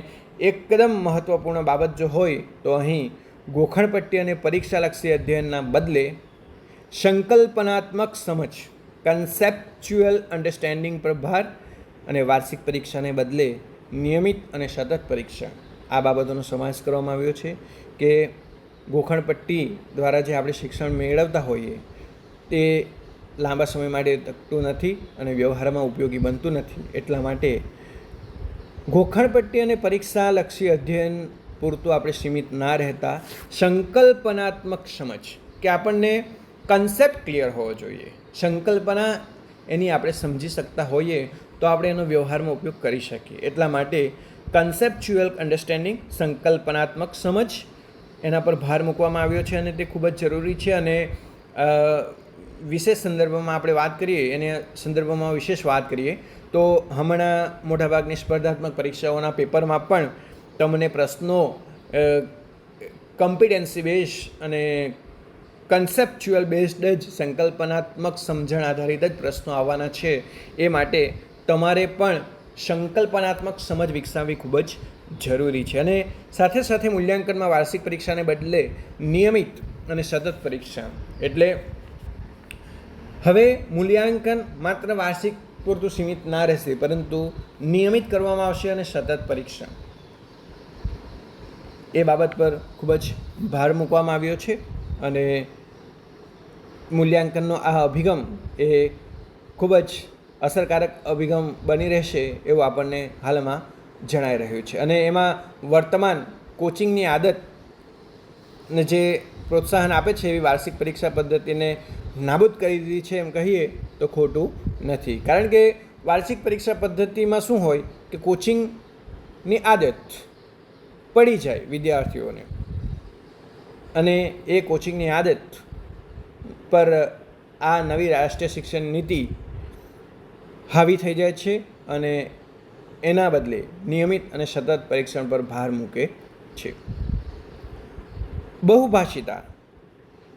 એકદમ મહત્ત્વપૂર્ણ બાબત જો હોય તો અહીં ગોખણપટ્ટી અને પરીક્ષાલક્ષી અધ્યયનના બદલે સંકલ્પનાત્મક સમજ, કન્સેપ્ચ્યુઅલ અન્ડરસ્ટેન્ડિંગ પર ભાર અને વાર્ષિક પરીક્ષાને બદલે નિયમિત અને સતત પરીક્ષા, આ બાબતોનો સમાવેશ કરવામાં આવ્યો છે. કે ગોખણપટ્ટી દ્વારા જે આપણે શિક્ષણ મેળવતા હોઈએ તે લાંબા સમય માટે ટકતું નથી અને વ્યવહારમાં ઉપયોગી બનતું નથી. એટલા માટે ગોખણપટ્ટી અને પરીક્ષાલક્ષી અધ્યયન પૂરતું આપણે સીમિત ના રહેતા સંકલ્પનાત્મક સમજ, કે આપણને કન્સેપ્ટ ક્લિયર હોવો જોઈએ, સંકલ્પના એની આપણે સમજી શકતા હોઈએ તો આપણે એનો વ્યવહારમાં ઉપયોગ કરી શકીએ. એટલા માટે કન્સેપ્ચ્યુઅલ અન્ડરસ્ટેન્ડિંગ, સંકલ્પનાત્મક સમજ, એના પર ભાર મૂકવામાં આવ્યો છે અને તે ખૂબ જ જરૂરી છે. અને વિશેષ સંદર્ભમાં આપણે વાત કરીએ, એના સંદર્ભમાં વિશેષ વાત કરીએ તો હમણાં મોટાભાગની સ્પર્ધાત્મક પરીક્ષાઓના પેપરમાં પણ તમને પ્રશ્નો કોમ્પિટન્સી બેઝ અને કન્સેપ્ચ્યુઅલ બેઝડ જ, સંકલ્પનાત્મક સમજણ આધારિત જ પ્રશ્નો આવવાના છે. એ માટે તમારે પણ સંકલ્પનાત્મક સમજ વિકસાવવી ખૂબ જ જરૂરી છે. અને સાથે સાથે મૂલ્યાંકનમાં વાર્ષિક પરીક્ષાને બદલે નિયમિત અને સતત પરીક્ષા, એટલે હવે મૂલ્યાંકન માત્ર વાર્ષિક પૂરતું સીમિત ના રહેશે, પરંતુ નિયમિત કરવામાં આવશે અને સતત પરીક્ષા, એ બાબત પર ખૂબ જ ભાર મૂકવામાં આવ્યો છે. અને મૂલ્યાંકનનો આ અભિગમ એ ખૂબ જ અસરકારક અભિગમ બની રહેશે એવું આપણને હાલમાં જણાઈ રહ્યું છે. અને એમાં વર્તમાન કોચિંગની આદતને જે પ્રોત્સાહન આપે છે એવી વાર્ષિક પરીક્ષા પદ્ધતિને નાબૂદ કરી દીધી છે એમ કહીએ તો ખોટું નથી. કારણ કે વાર્ષિક પરીક્ષા પદ્ધતિમાં શું હોય કે કોચિંગની આદત પડી જાય વિદ્યાર્થીઓને, અને એ કોચિંગની આદત પર આ નવી રાષ્ટ્રીય શિક્ષણ નીતિ હાવી થઈ જાય છે અને એના બદલે નિયમિત અને સતત પરીક્ષણ પર ભાર મૂકે છે. બહુભાષિતા,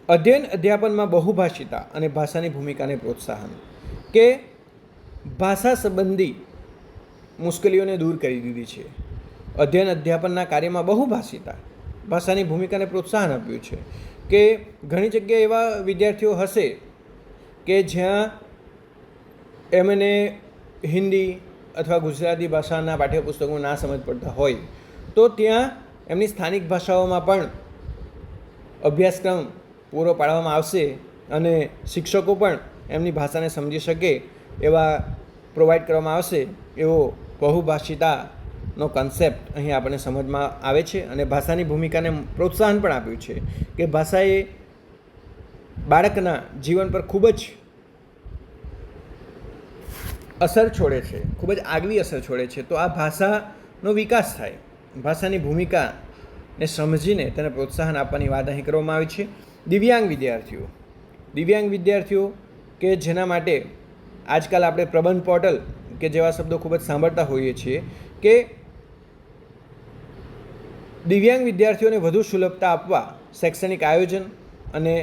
અધ્યયન અધ્યાપનમાં બહુભાષિતા અને ભાષાની ભૂમિકાને પ્રોત્સાહન, કે ભાષા સંબંધી મુશ્કેલીઓને દૂર કરી દીધી છે. અધ્યયન અધ્યાપનના કાર્યમાં બહુભાષિતા, ભાષાની ભૂમિકાને પ્રોત્સાહન આપ્યું છે. કે ઘણી જગ્યાએ એવા વિદ્યાર્થીઓ હશે કે જ્યાં એમને હિન્દી અથવા ગુજરાતી ભાષાના પાઠ્યપુસ્તકો ના સમજ પડતા હોય તો ત્યાં એમની સ્થાનિક ભાષાઓમાં પણ અભ્યાસક્રમ પૂરો પાડવામાં આવશે અને શિક્ષકો પણ એમની ભાષાને સમજી શકે એવા પ્રોવાઈડ કરવામાં આવશે. એવો બહુભાષિતાનો કન્સેપ્ટ અહીં આપણને સમજમાં આવે છે. અને ભાષાની ભૂમિકાને પ્રોત્સાહન પણ આપ્યું છે કે ભાષાએ બાળકના જીવન પર ખૂબ જ અસર છોડે છે, ખૂબ જ આગવી અસર છોડે છે. તો આ ભાષાનો વિકાસ થાય, ભાષાની ભૂમિકાને સમજીને તેને પ્રોત્સાહન આપવાની વાત અહીં કરવામાં આવી છે. દિવ્યાંગ વિદ્યાર્થીઓ કે જેના માટે આજકાલ આપણે પ્રબંધ પોર્ટલ કે જેવા શબ્દો ખૂબ જ સાંભળતા હોઈએ છીએ કે દિવ્યાંગ વિદ્યાર્થીઓને વધુ સુલભતા આપવા શૈક્ષણિક આયોજન અને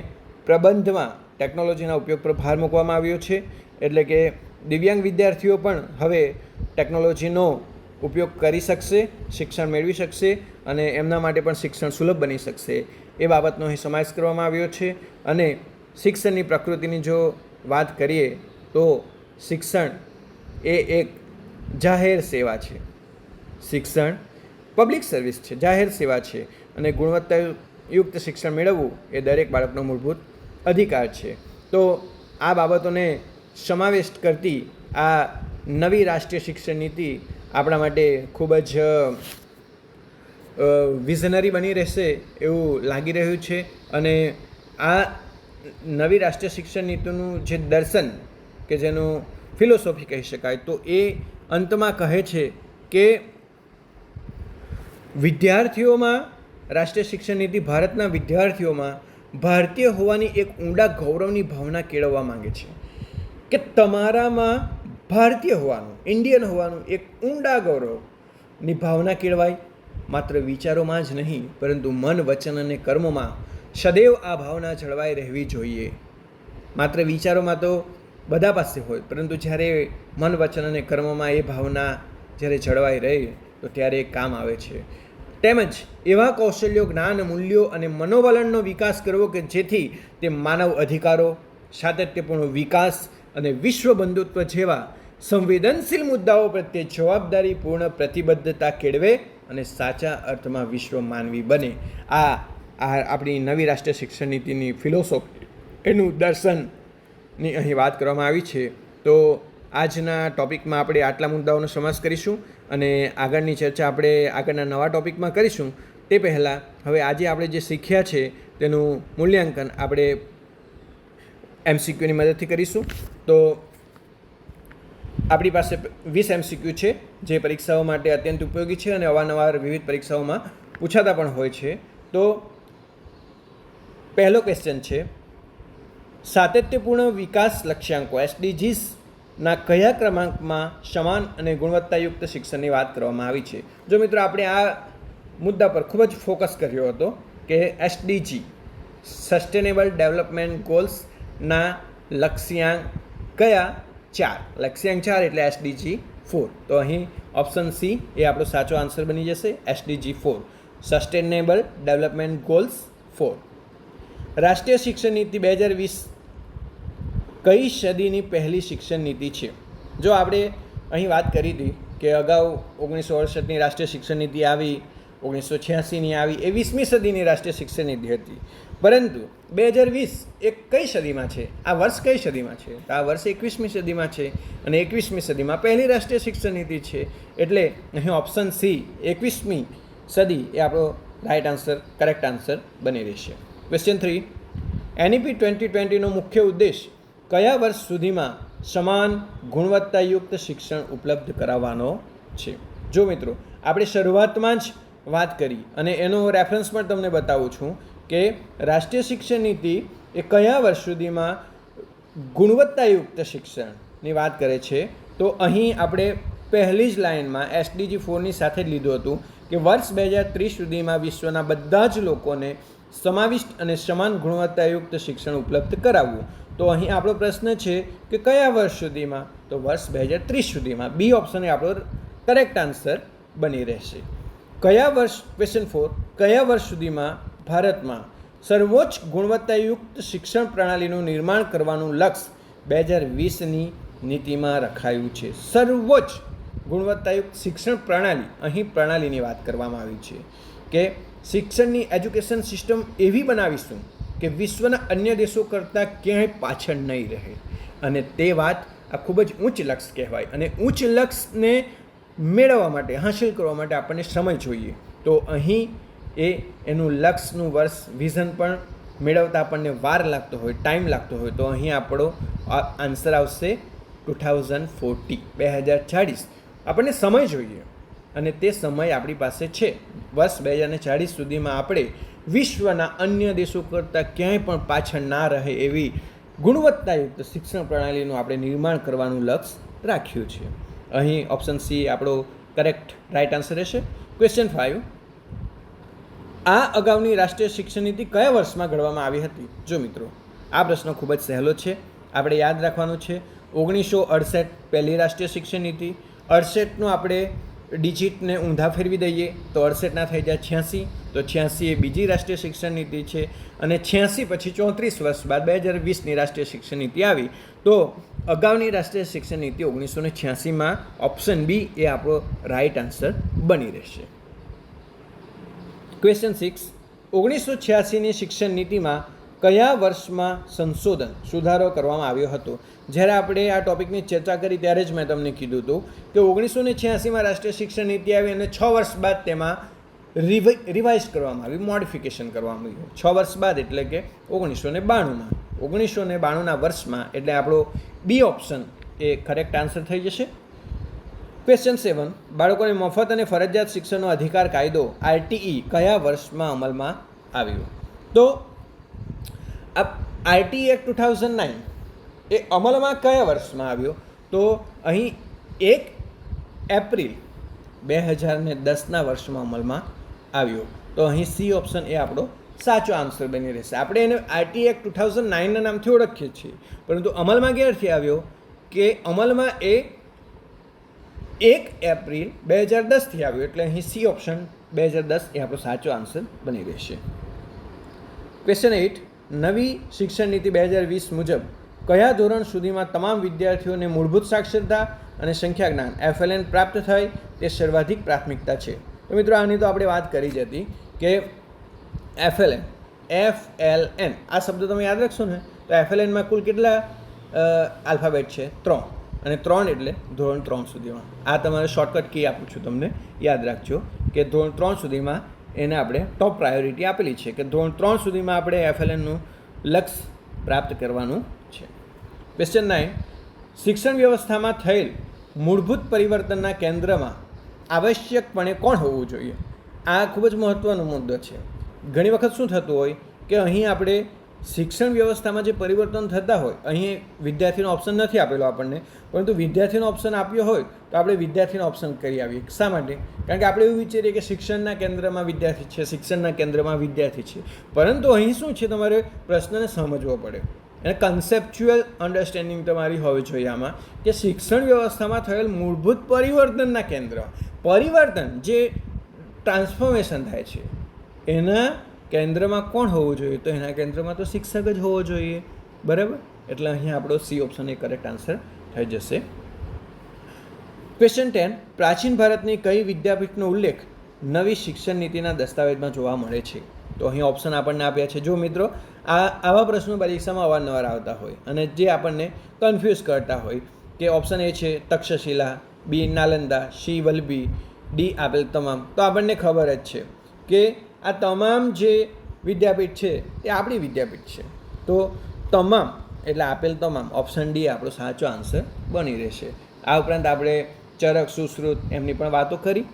પ્રબંધમાં ટેકનોલોજીના ઉપયોગ પર ભાર મૂકવામાં આવ્યો છે. એટલે કે દિવ્યાંગ વિદ્યાર્થીઓ પણ હવે ટેકનોલોજીનો ઉપયોગ કરી શકશે, શિક્ષણ મેળવી શકશે અને એમના માટે પણ શિક્ષણ સુલભ બની શકશે એ બાબતનો અહીં સમાવેશ કરવામાં આવ્યો છે. અને શિક્ષણની પ્રકૃતિની જો વાત કરીએ તો શિક્ષણ એ એક જાહેર સેવા છે. શિક્ષણ પબ્લિક સર્વિસ છે, જાહેર સેવા છે અને ગુણવત્તાયુક્ત શિક્ષણ મેળવવું એ દરેક બાળકનો મૂળભૂત અધિકાર છે. તો આ બાબતોને સમાવેશ કરતી આ નવી રાષ્ટ્રીય શિક્ષણ નીતિ આપણા માટે ખૂબ જ વિઝનરી બની રહેશે એવું લાગી રહ્યું છે. અને આ નવી રાષ્ટ્રીય શિક્ષણ નીતિનું જે દર્શન કે જેનું ફિલોસોફી કહી શકાય તો એ અંતમાં કહે છે કે વિદ્યાર્થીઓમાં રાષ્ટ્રીય શિક્ષણ નીતિ ભારતના વિદ્યાર્થીઓમાં ભારતીય હોવાની એક ઊંડા ગૌરવની ભાવના કેળવવા માંગે છે કે તમારામાં ભારતીય હોવાનું, ઇન્ડિયન હોવાનું એક ઊંડા ગૌરવની ભાવના કેળવાય. માત્ર વિચારોમાં જ નહીં પરંતુ મન, વચન અને કર્મોમાં સદૈવ આ ભાવના જળવાઈ રહેવી જોઈએ. માત્ર વિચારોમાં તો બધા પાસે હોય પરંતુ જ્યારે મન, વચન અને કર્મમાં એ ભાવના જ્યારે જળવાઈ રહે તો ત્યારે એ કામ આવે છે. તેમજ એવા કૌશલ્યો, જ્ઞાન, મૂલ્યો અને મનોવલણનો વિકાસ કરવો કે જેથી તે માનવ અધિકારો, સાતત્યપૂર્ણ વિકાસ અને વિશ્વ બંધુત્વ જેવા સંવેદનશીલ મુદ્દાઓ પ્રત્યે જવાબદારીપૂર્ણ પ્રતિબદ્ધતા કેળવે અને સાચા અર્થમાં વિશ્વ માનવી બને. આ આપણી નવી રાષ્ટ્રીય શિક્ષણ નીતિની ફિલોસોફી, એનું દર્શનની અહીં વાત કરવામાં આવી છે. તો આજના ટૉપિકમાં આપણે આટલા મુદ્દાઓનો સમાવેશ કરીશું અને આગળની ચર્ચા આપણે આગળના નવા ટૉપિકમાં કરીશું. તે પહેલાં હવે આજે આપણે જે શીખ્યા છે તેનું મૂલ્યાંકન આપણે MCQની મદદથી કરીશું. તો આપણી પાસે 20 MCQ છે જે પરીક્ષાઓ માટે અત્યંત ઉપયોગી છે અને અવારનવાર વિવિધ પરીક્ષાઓમાં પૂછાતા પણ હોય છે. તો પહેલો ક્વેશ્ચન છે, સાતત્યપૂર્ણ વિકાસ લક્ષ્યાંકો SDGsના કયા ક્રમાંકમાં સમાન અને ગુણવત્તાયુક્ત શિક્ષણની વાત કરવામાં આવી છે? જો મિત્રો આપણે આ મુદ્દા પર ખૂબ જ ફોકસ કર્યો હતો કે SDG સસ્ટેનેબલ ડેવલપમેન્ટ ગોલ્સના લક્ષ્યાંક કયા? 4. લક્ષ્યાંક 4 એટલે SDG 4. તો અહીં ઓપ્શન સી એ આપણો સાચો આન્સર બની જશે. SDG 4 sustainable development goals 4. રાષ્ટ્રીય શિક્ષણ નીતિ 2020 કઈ સદીની પહેલી શિક્ષણ નીતિ છે? જો આપણે અહીં વાત કરી હતી કે અગાઉ 1968ની રાષ્ટ્રીય શિક્ષણ નીતિ આવી, 1986ની આવી, એ 20મી સદીની રાષ્ટ્રીય શિક્ષણ નીતિ હતી. પરંતુ 2020 એ કઈ સદીમાં છે? આ વર્ષ કઈ સદીમાં છે? તો આ વર્ષ 21મી સદીમાં છે અને 21મી સદીમાં પહેલી રાષ્ટ્રીય શિક્ષણ નીતિ છે. એટલે અહીં ઓપ્શન સી 21મી સદી એ આપણો રાઈટ આન્સર, કરેક્ટ આન્સર બની રહેશે. ક્વેશ્ચન 3, NEP 2020નો મુખ્ય ઉદ્દેશ કયા વર્ષ સુધીમાં સમાન ગુણવત્તાયુક્ત શિક્ષણ ઉપલબ્ધ કરાવવાનો છે? જો મિત્રો આપણે શરૂઆતમાં જ વાત કરી અને એનો રેફરન્સ પણ તમને બતાવું છું કે રાષ્ટ્રીય શિક્ષણ નીતિ એ કયા વર્ષ સુધીમાં ગુણવત્તાયુક્ત શિક્ષણની વાત કરે છે. તો અહીં આપણે પહેલી જ લાઇનમાં SDG 4ની સાથે જ લીધું હતું કે વર્ષ 2030 સુધીમાં વિશ્વના બધા જ લોકોને સમાવિષ્ટ અને સમાન ગુણવત્તાયુક્ત શિક્ષણ ઉપલબ્ધ કરાવવું. તો અહીં આપણો પ્રશ્ન છે કે કયા વર્ષ સુધીમાં? તો વર્ષ 2030 સુધીમાં. બી ઓપ્શન એ આપણો કરેક્ટ આન્સર બની રહેશે. કયા વર્ષ, ક્વેશ્ચન 4, કયા વર્ષ સુધીમાં ભારતમાં સર્વોચ્ચ ગુણવત્તાયુક્ત શિક્ષણ પ્રણાલીનું નિર્માણ કરવાનું લક્ષ્ય 2020ની નીતિમાં રખાયું છે? સર્વોચ્ચ ગુણવત્તાયુક્ત શિક્ષણ પ્રણાલી, અહીં પ્રણાલીની વાત કરવામાં આવી છે કે શિક્ષણની એજ્યુકેશન સિસ્ટમ એવી બનાવીશું કે વિશ્વના અન્ય દેશો કરતાં ક્યાંય પાછળ નહીં રહે. અને તે વાત આ ખૂબ જ ઉચ્ચ લક્ષ્ય કહેવાય અને ઉચ્ચ લક્ષ્યને મેળવવા માટે, હાંસિલ કરવા માટે આપણને સમય જોઈએ. તો અહીં એનું લક્ષ્યનું વર્ષ, વિઝન પણ મેળવતા આપણને વાર લાગતો હોય, ટાઈમ લાગતો હોય તો અહીં આપણો આન્સર આવશે 2040. આપણને સમય જોઈએ અને તે સમય આપણી પાસે છે. વર્ષ 2040 સુધીમાં આપણે વિશ્વના અન્ય દેશો કરતાં ક્યાંય પણ પાછળ ના રહે એવી ગુણવત્તાયુક્ત શિક્ષણ પ્રણાલીનું આપણે નિર્માણ કરવાનું લક્ષ્ય રાખ્યું છે. અહીં ઓપ્શન સી આપણો કરેક્ટ રાઇટ આન્સર રહેશે. ક્વેશ્ચન 5, આ અગાઉની રાષ્ટ્રીય શિક્ષણ નીતિ કયા વર્ષમાં ઘડવામાં આવી હતી? જો મિત્રો, આ પ્રશ્ન ખૂબ જ સહેલો છે, આપણે યાદ રાખવાનું છે. 1968 પહેલી રાષ્ટ્રીય શિક્ષણ નીતિ. 68નું આપણે ડિજિટને ઊંધા ફેરવી દઈએ તો 68 ના થઈ જાય 86, તો 86 એ બીજી રાષ્ટ્રીય શિક્ષણ નીતિ છે. અને 86 પછી 34 વર્ષ બાદ 2020ની રાષ્ટ્રીય શિક્ષણ નીતિ આવી. તો અગાઉની રાષ્ટ્રીય શિક્ષણ નીતિ 1986માં ઓપ્શન બી એ આપણો રાઇટ આન્સર બની રહેશે. ક્વેશ્ચન 6, 1986ની શિક્ષણ નીતિમાં કયા વર્ષમાં સુધારો કરવામાં આવ્યો હતો? જ્યારે આપણે આ ટોપિકની ચર્ચા કરી ત્યારે જ મેં તમને કીધું હતું કે 1986માં રાષ્ટ્રીય શિક્ષણ નીતિ આવી અને 6 વર્ષ બાદ તેમાં રિવાઇઝ કરવામાં આવી, મોડિફિકેશન કરવામાં આવ્યું. 6 વર્ષ બાદ એટલે કે 1992માં. 1992ના વર્ષમાં એટલે આપણો બી ઓપ્શન એ કરેક્ટ આન્સર થઈ જશે. ક્વેશ્ચન 7, બાળકોને મફત અને ફરજિયાત શિક્ષણનો અધિકાર કાયદો RTE કયા વર્ષમાં અમલમાં આવ્યો? તો RTE એક્ટ 2009 એ અમલમાં કયા વર્ષમાં આવ્યો? તો અહીં 1 એપ્રિલ 2010ના વર્ષમાં અમલમાં આવ્યો. તો અહીં સી ઓપ્શન એ આપણો સાચો આન્સર બની રહેશે. આપણે એને RTE એક્ટ 2009ના નામથી ઓળખીએ છીએ, પરંતુ અમલમાં ક્યારથી આવ્યો કે અમલમાં એ 1 એપ્રિલ 2010થી આવ્યો. એટલે અહીં સી ઓપ્શન 2010 એ આપણો સાચો આન્સર બની રહેશે. ક્વેશ્ચન 8, નવી શિક્ષણ નીતિ 2020 મુજબ કયા ધોરણ સુધીમાં તમામ વિદ્યાર્થીઓને મૂળભૂત સાક્ષરતા અને સંખ્યા જ્ઞાન FLN પ્રાપ્ત થાય તે સર્વાધિક પ્રાથમિકતા છે? તો મિત્રો, આની તો આપણે વાત કરી જ હતી કે FLN આ શબ્દ તમે યાદ રાખશો ને તો FLNમાં કુલ કેટલા આલ્ફાબેટ છે? 3, અને 3 એટલે ધોરણ 3 સુધીમાં. આ તમારે શોર્ટકટ કી આપું છું, તમને યાદ રાખજો કે ધોરણ 3 સુધીમાં એને આપણે ટોપ પ્રાયોરિટી આપેલી છે કે ધોરણ 3 સુધીમાં આપણે FLNનું લક્ષ્ય પ્રાપ્ત કરવાનું છે. ક્વેશ્ચન 9, શિક્ષણ વ્યવસ્થામાં થયેલ મૂળભૂત પરિવર્તનના કેન્દ્રમાં આવશ્યકપણે કોણ હોવું જોઈએ? આ ખૂબ જ મહત્ત્વનો મુદ્દો છે. ઘણી વખત શું થતું હોય કે અહીં આપણે શિક્ષણ વ્યવસ્થામાં જે પરિવર્તન થતા હોય અહીં વિદ્યાર્થીનો ઓપ્શન નથી આપેલો આપણને, પરંતુ વિદ્યાર્થીનો ઓપ્શન આપ્યો હોય તો આપણે વિદ્યાર્થીનો ઓપ્શન કરી આવીએ. શા માટે? કારણ કે આપણે એવું વિચારીએ કે શિક્ષણના કેન્દ્રમાં વિદ્યાર્થી છે, શિક્ષણના કેન્દ્રમાં વિદ્યાર્થી છે, પરંતુ અહીં શું છે, તમારે પ્રશ્નને સમજવો પડે અને કન્સેપ્ચ્યુઅલ અન્ડરસ્ટેન્ડિંગ તમારી હોવી જોઈએ આમાં કે શિક્ષણ વ્યવસ્થામાં થયેલ મૂળભૂત પરિવર્તનના કેન્દ્ર, પરિવર્તન જે ટ્રાન્સફોર્મેશન થાય છે એના કેન્દ્રમાં કોણ હોવું જોઈએ? તો એના કેન્દ્રમાં તો શિક્ષક જ હોવો જોઈએ. બરાબર? એટલે અહીં આપણો સી ઓપ્શન એ કરેક્ટ આન્સર થઈ જશે. ક્વેશ્ચન 10, પ્રાચીન ભારતની કઈ વિદ્યાપીઠનો ઉલ્લેખ નવી શિક્ષણ નીતિના દસ્તાવેજમાં જોવા મળે છે? તો અહીં ઓપ્શન આપણને આપ્યા છે. જો મિત્રો, આવા પ્રશ્નો પરીક્ષામાં અવારનવાર આવતા હોય અને જે આપણને કન્ફ્યુઝ કરતા હોય કે ઓપ્શન એ છે તક્ષશિલા, બી નાલંદા, સી વલ્લભી, ડી આપેલ તમામ. તો આપણને ખબર જ છે કે આ તમામ જે વિદ્યાપીઠ છે એ આપણી વિદ્યાપીઠ છે. તો તમામ એટલે આપેલ તમામ ઓપ્શન ડી આપણો સાચો આન્સર બની રહેશે. આ ઉપરાંત આપણે ચરક, સુશ્રુત એમની પણ વાતો કરી.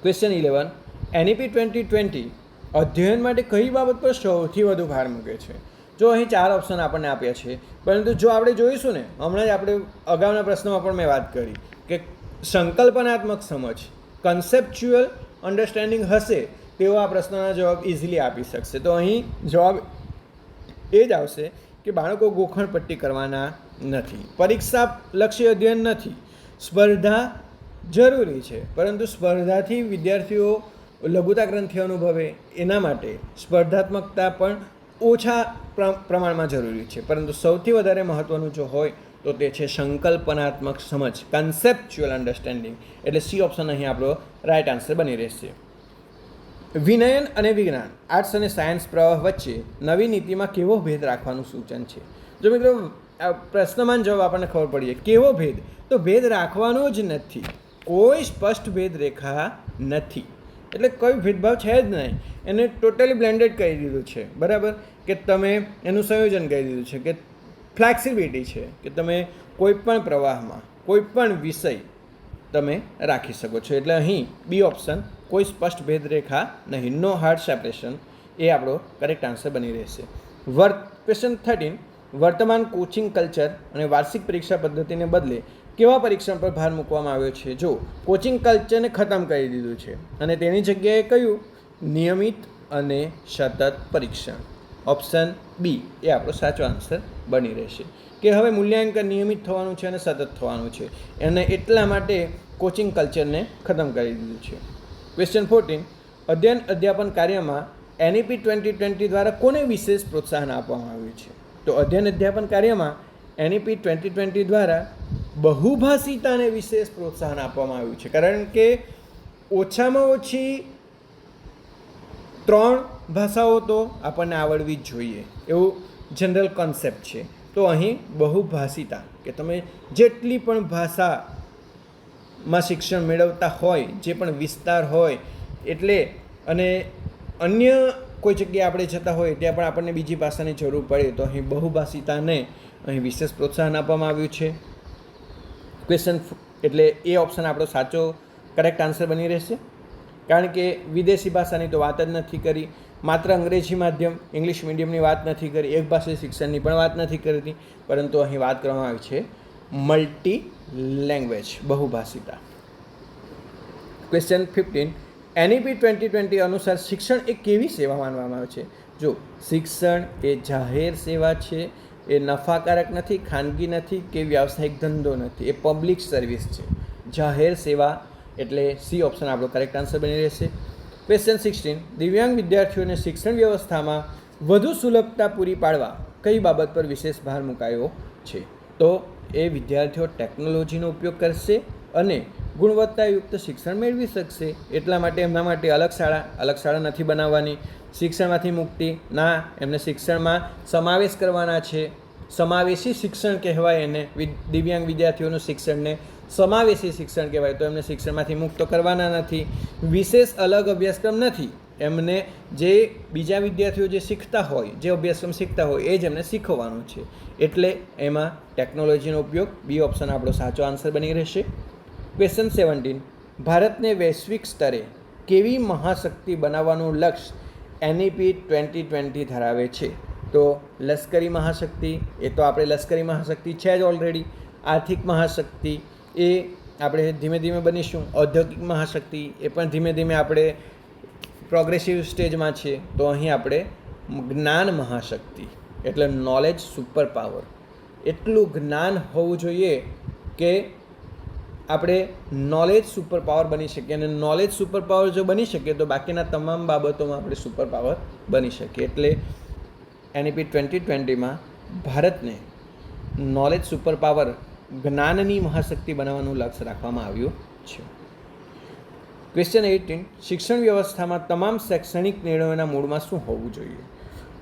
ક્વેશ્ચન 11, NEP 2020 અધ્યયન માટે કઈ બાબત પર સૌથી વધુ ભાર મૂકે છે? જો અહીં 4 ઓપ્શન આપણને આપ્યા છે, પરંતુ જો આપણે જોઈશું ને, હમણાં જ આપણે અગાઉના પ્રશ્નમાં પણ મેં વાત કરી કે સંકલ્પનાત્મક સમજ, કન્સેપ્ચ્યુઅલ અન્ડરસ્ટેન્ડિંગ હશે તેઓ આ પ્રશ્નના જવાબ ઇઝીલી આપી શકશે. તો અહીં જવાબ એ જ આવશે કે બાળકો ગોખણપટ્ટી કરવાના નથી, પરીક્ષાલક્ષી અધ્યયન નથી, સ્પર્ધા જરૂરી છે પરંતુ સ્પર્ધાથી વિદ્યાર્થીઓ લઘુતા ગ્રંથિ અનુભવે એના માટે સ્પર્ધાત્મકતા પણ ઓછા પ્રમાણમાં જરૂરી છે. પરંતુ સૌથી વધારે મહત્ત્વનું જો હોય તો તે છે સંકલ્પનાત્મક સમજ, કન્સેપ્ચ્યુઅલ અન્ડરસ્ટેન્ડિંગ. એટલે સી ઓપ્શન અહીં આપણો રાઇટ આન્સર બની રહેશે. વિનયન અને વિજ્ઞાન, આર્ટ્સ અને સાયન્સ પ્રવાહ વચ્ચે નવી નીતિમાં કેવો ભેદ રાખવાનું સૂચન છે? જો મિત્રો, પ્રશ્નમાં જવાબ આપણને ખબર પડી જાય કેવો ભેદ, તો ભેદ રાખવાનો જ નથી, કોઈ સ્પષ્ટ ભેદ રેખા નથી, એટલે કોઈ ભેદભાવ છે જ નહીં. એને ટોટલી બ્લેન્ડેડ કરી દીધું છે. બરાબર? કે તમે એનું સંયોજન કરી દીધું છે કે ફ્લેક્સિબિલિટી છે કે તમે કોઈ પણ પ્રવાહમાં કોઈ પણ વિષય તમે રાખી શકો છો. એટલે અહીં બી ઓપ્શન કોઈ સ્પષ્ટ ભેદરેખા નહીં, નો હાર્ડ સેપરેશન, એ આપણો કરેક્ટ આન્સર બની રહેશે. ક્વેશ્ચન 13, વર્તમાન કોચિંગ કલ્ચર અને વાર્ષિક પરીક્ષા પદ્ધતિને બદલે કેવા પરીક્ષણ પર ભાર મૂકવામાં આવ્યો છે? જો કોચિંગ કલ્ચરને ખતમ કરી દીધું છે અને તેની જગ્યાએ કયું? નિયમિત અને સતત પરીક્ષણ. ઓપ્શન બી એ આપણો સાચો આન્સર બની રહેશે કે હવે મૂલ્યાંકન નિયમિત થવાનું છે અને સતત થવાનું છે, અને એટલા માટે કોચિંગ કલ્ચરને ખતમ કરી દીધું છે. ક્વેશ્ચન 14, અધ્યયન અધ્યાપન કાર્યમાં NEP 2020 દ્વારા કોને વિશેષ પ્રોત્સાહન આપવામાં આવ્યું છે? તો અધ્યયન અધ્યાપન કાર્યમાં NEP 2020 દ્વારા બહુભાષિતાને વિશેષ પ્રોત્સાહન આપવામાં આવ્યું છે, કારણ કે ઓછામાં ઓછી 3 ભાષાઓ તો આપણને આવડવી જ જોઈએ એવું જનરલ કોન્સેપ્ટ છે. તો અહીં બહુભાષિતા કે તમે જેટલી પણ ભાષામાં શિક્ષણ મેળવતા હોય, જે પણ વિસ્તાર હોય, એટલે અને અન્ય કોઈ જગ્યાએ આપણે જતા હોય ત્યાં પણ આપણને બીજી ભાષાની જરૂર પડે તો અહીં બહુભાષિતાને અહીં વિશેષ પ્રોત્સાહન આપવામાં આવ્યું છે. ક્વેશ્ચન એટલે એ ઓપ્શન આપણો સાચો કરેક્ટ આન્સર બની રહેશે, કારણ કે વિદેશી ભાષાની તો વાત જ નથી કરી, માત્ર અંગ્રેજી માધ્યમ ઇંગ્લિશ મીડિયમની વાત નથી કરી, એકભાષી શિક્ષણની પણ વાત નથી કરતી, પરંતુ અહીં વાત કરવામાં આવી છે મલ્ટી લેંગ્વેજ, બહુભાષિતા. ક્વેશ્ચન 15, NEP 2020 અનુસાર શિક્ષણ એ કેવી સેવા માનવામાં આવે છે? જો શિક્ષણ એ જાહેર સેવા છે, એ નફાકારક નથી, ખાનગી નથી કે વ્યાવસાયિક ધંધો નથી, એ પબ્લિક સર્વિસ છે, જાહેર સેવા. એટલે સી ઓપ્શન આપણો કરેક્ટ આન્સર બની રહેશે. ક્વેશ્ચન 16, દિવ્યાંગ વિદ્યાર્થીઓને શિક્ષણ વ્યવસ્થામાં વધુ સુલભતા પૂરી પાડવા કઈ બાબત પર વિશેષ ભાર મુકાયો છે? તો એ વિદ્યાર્થીઓ ટેકનોલોજીનો ઉપયોગ કરશે અને ગુણવત્તાયુક્ત શિક્ષણ મેળવી શકશે. એટલા માટે એમના માટે અલગ શાળા નથી બનાવવાની, શિક્ષણમાંથી મુક્તિ ના, એમને શિક્ષણમાં સમાવેશ કરવાના છે. સમાવેશી શિક્ષણ કહેવાય એને, દિવ્યાંગ વિદ્યાર્થીઓનું શિક્ષણને સમાવેશી શિક્ષણ કહેવાય. તો એમને શિક્ષણમાંથી મુક્ત કરવાના નથી, વિશેષ અલગ અભ્યાસક્રમ નથી, એમને જે બીજા વિદ્યાર્થીઓ જે શીખતા હોય, જે અભ્યાસક્રમ શીખતા હોય એ જ એમને શીખવવાનું છે. એટલે એમાં ટેકનોલોજીનો ઉપયોગ, બી ઓપ્શન આપણો સાચો આન્સર બની રહેશે. ક્વેશ્ચન 17, ભારતને વૈશ્વિક સ્તરે કેવી મહાશક્તિ બનાવવાનું લક્ષ્ય NEP 2020 ધરાવે છે? તો લશ્કરી મહાશક્તિ, એ તો આપણે લશ્કરી મહાશક્તિ છે જ ઓલરેડી. આર્થિક મહાશક્તિ, એ આપણે ધીમે ધીમે બનીશું. ઔદ્યોગિક મહાશક્તિ, એ પણ ધીમે ધીમે આપણે પ્રોગ્રેસિવ સ્ટેજમાં છે. તો અહીં આપણે જ્ઞાન મહાશક્તિ એટલે નોલેજ સુપર પાવર, એટલું જ્ઞાન હોવું જોઈએ કે આપણે નોલેજ સુપર પાવર બની શકીએ, અને નોલેજ સુપર પાવર જો બની શકીએ તો બાકીના તમામ બાબતોમાં આપણે સુપર પાવર બની શકીએ. એટલે NEP 2020માં ભારતને નોલેજ સુપર પાવર, જ્ઞાનની મહાશક્તિ બનાવવાનું લક્ષ્ય રાખવામાં આવ્યું છે. ક્વેશ્ચન 18, શિક્ષણ વ્યવસ્થામાં તમામ શૈક્ષણિક નિર્ણયોના મૂળમાં શું હોવું જોઈએ?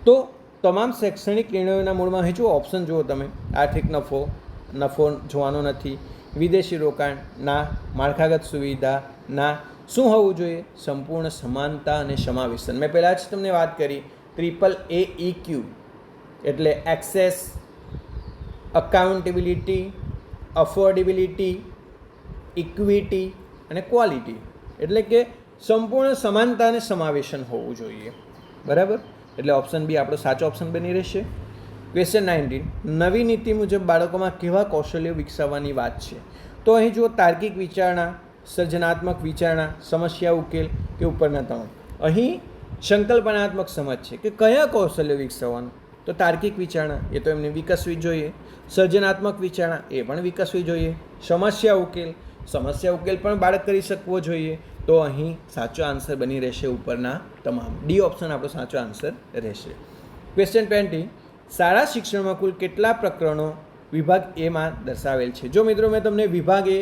તો તમામ શૈક્ષણિક નિર્ણયોના મૂળમાં હજુ ઓપ્શન જુઓ તમે, આર્થિક નફો જોવાનો નથી, વિદેશી રોકાણ ના, માળખાગત સુવિધા ના. શું હોવું જોઈએ? સંપૂર્ણ સમાનતા અને સમાવેશન. મેં પહેલાં જ તમને વાત કરી, AAEQ એટલે એક્સેસ, અકાઉન્ટેબિલિટી, અફોર્ડેબિલિટી, ઇક્વિટી અને ક્વોલિટી. એટલે કે સંપૂર્ણ સમાનતા અને સમાવેશન હોવું જોઈએ. બરાબર? એટલે ઓપ્શન બી આપણો સાચો ઓપ્શન બની રહેશે. ક્વેશ્ચન 19, નવી નીતિ મુજબ બાળકોમાં કેવા કૌશલ્યો વિકસાવવાની વાત છે? તો અહીં જુઓ, તાર્કિક વિચારણા, સર્જનાત્મક વિચારણા, સમસ્યા ઉકેલ કે ઉપરના તમામ. અહીં સંકલ્પનાત્મક સમજ છે કે કયા કૌશલ્યો વિકસાવવાનું. તો તાર્કિક વિચારણા એ તો એમને વિકસવી જોઈએ, સર્જનાત્મક વિચારણા એ પણ વિકસવી જોઈએ, સમસ્યા ઉકેલ પણ બાળક કરી શકવો જોઈએ. તો અહીં સાચો આન્સર બની રહેશે ઉપરના તમામ. ડી ઓપ્શન આપણો સાચો આન્સર રહેશે. ક્વેશ્ચન 20, શાળા શિક્ષણમાં કુલ કેટલા પ્રકરણો વિભાગ એમાં દર્શાવેલ છે? જો મિત્રો મેં તમને વિભાગ એ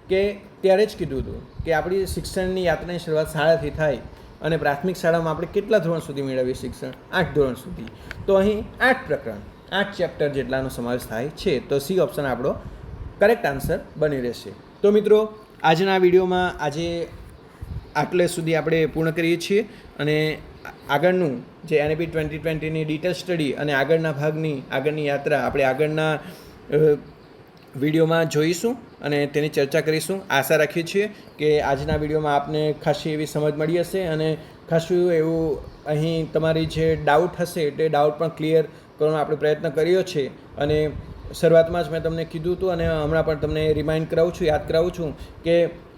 કે ત્યારે જ કીધું હતું કે આપણી શિક્ષણની યાત્રાની શરૂઆત શાળાથી થાય, અને પ્રાથમિક શાળામાં આપણે કેટલા ધોરણ સુધી મેળવીએ શિક્ષણ? 8 ધોરણ સુધી. તો અહીં 8 પ્રકરણ, 8 ચેપ્ટર જેટલાનો સમાવેશ થાય છે. તો સી ઓપ્શન આપણો કરેક્ટ આન્સર બની રહેશે. તો મિત્રો આજના વિડીયોમાં આજે આટલે સુધી આપણે પૂર્ણ કરીએ છીએ, અને આગળનું જે NEP 2020ની ડિટેલ સ્ટડી અને આગળના ભાગની આગળની યાત્રા આપણે આગળના વિડીયોમાં જોઈશું. અને તેની ચર્ચા કરીશું. આશા રાખીએ છીએ કે આજના વિડીયોમાં આપને ખાસી એવી સમજ મળી હશે અને ખાસું એવું અહીં તમારી જે ડાઉટ હશે તે ડાઉટ પણ ક્લિયર કરવાનો આપણે પ્રયત્ન કર્યો છે. અને શરૂઆતમાં જ મેં તમને કીધું હતું અને હમણાં પણ તમને રિમાઇન્ડ કરાવું છું, યાદ કરાવું છું કે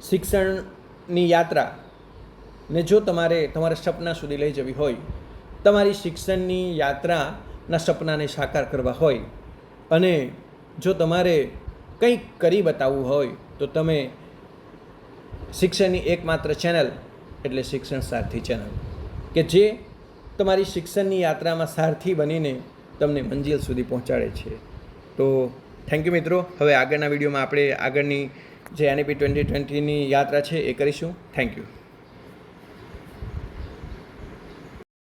શિક્ષણની યાત્રાને જો તમારે તમારા સપના સુધી લઈ જવી હોય, તમારી શિક્ષણની યાત્રાના સપનાને સાકાર કરવા હોય અને જો તમારે કંઈક કરી બતાવવું હોય તો તમે શિક્ષણની એકમાત્ર ચેનલ એટલે શિક્ષણ સારથી ચેનલ, કે જે તમારી શિક્ષણની યાત્રામાં સારથી બનીને તમને મંજિલ સુધી પહોંચાડે છે. તો થેન્ક યુ મિત્રો. હવે આગળના વિડીયોમાં આપણે આગળની જે NEP 2020ની યાત્રા છે એ કરીશું. Thank you.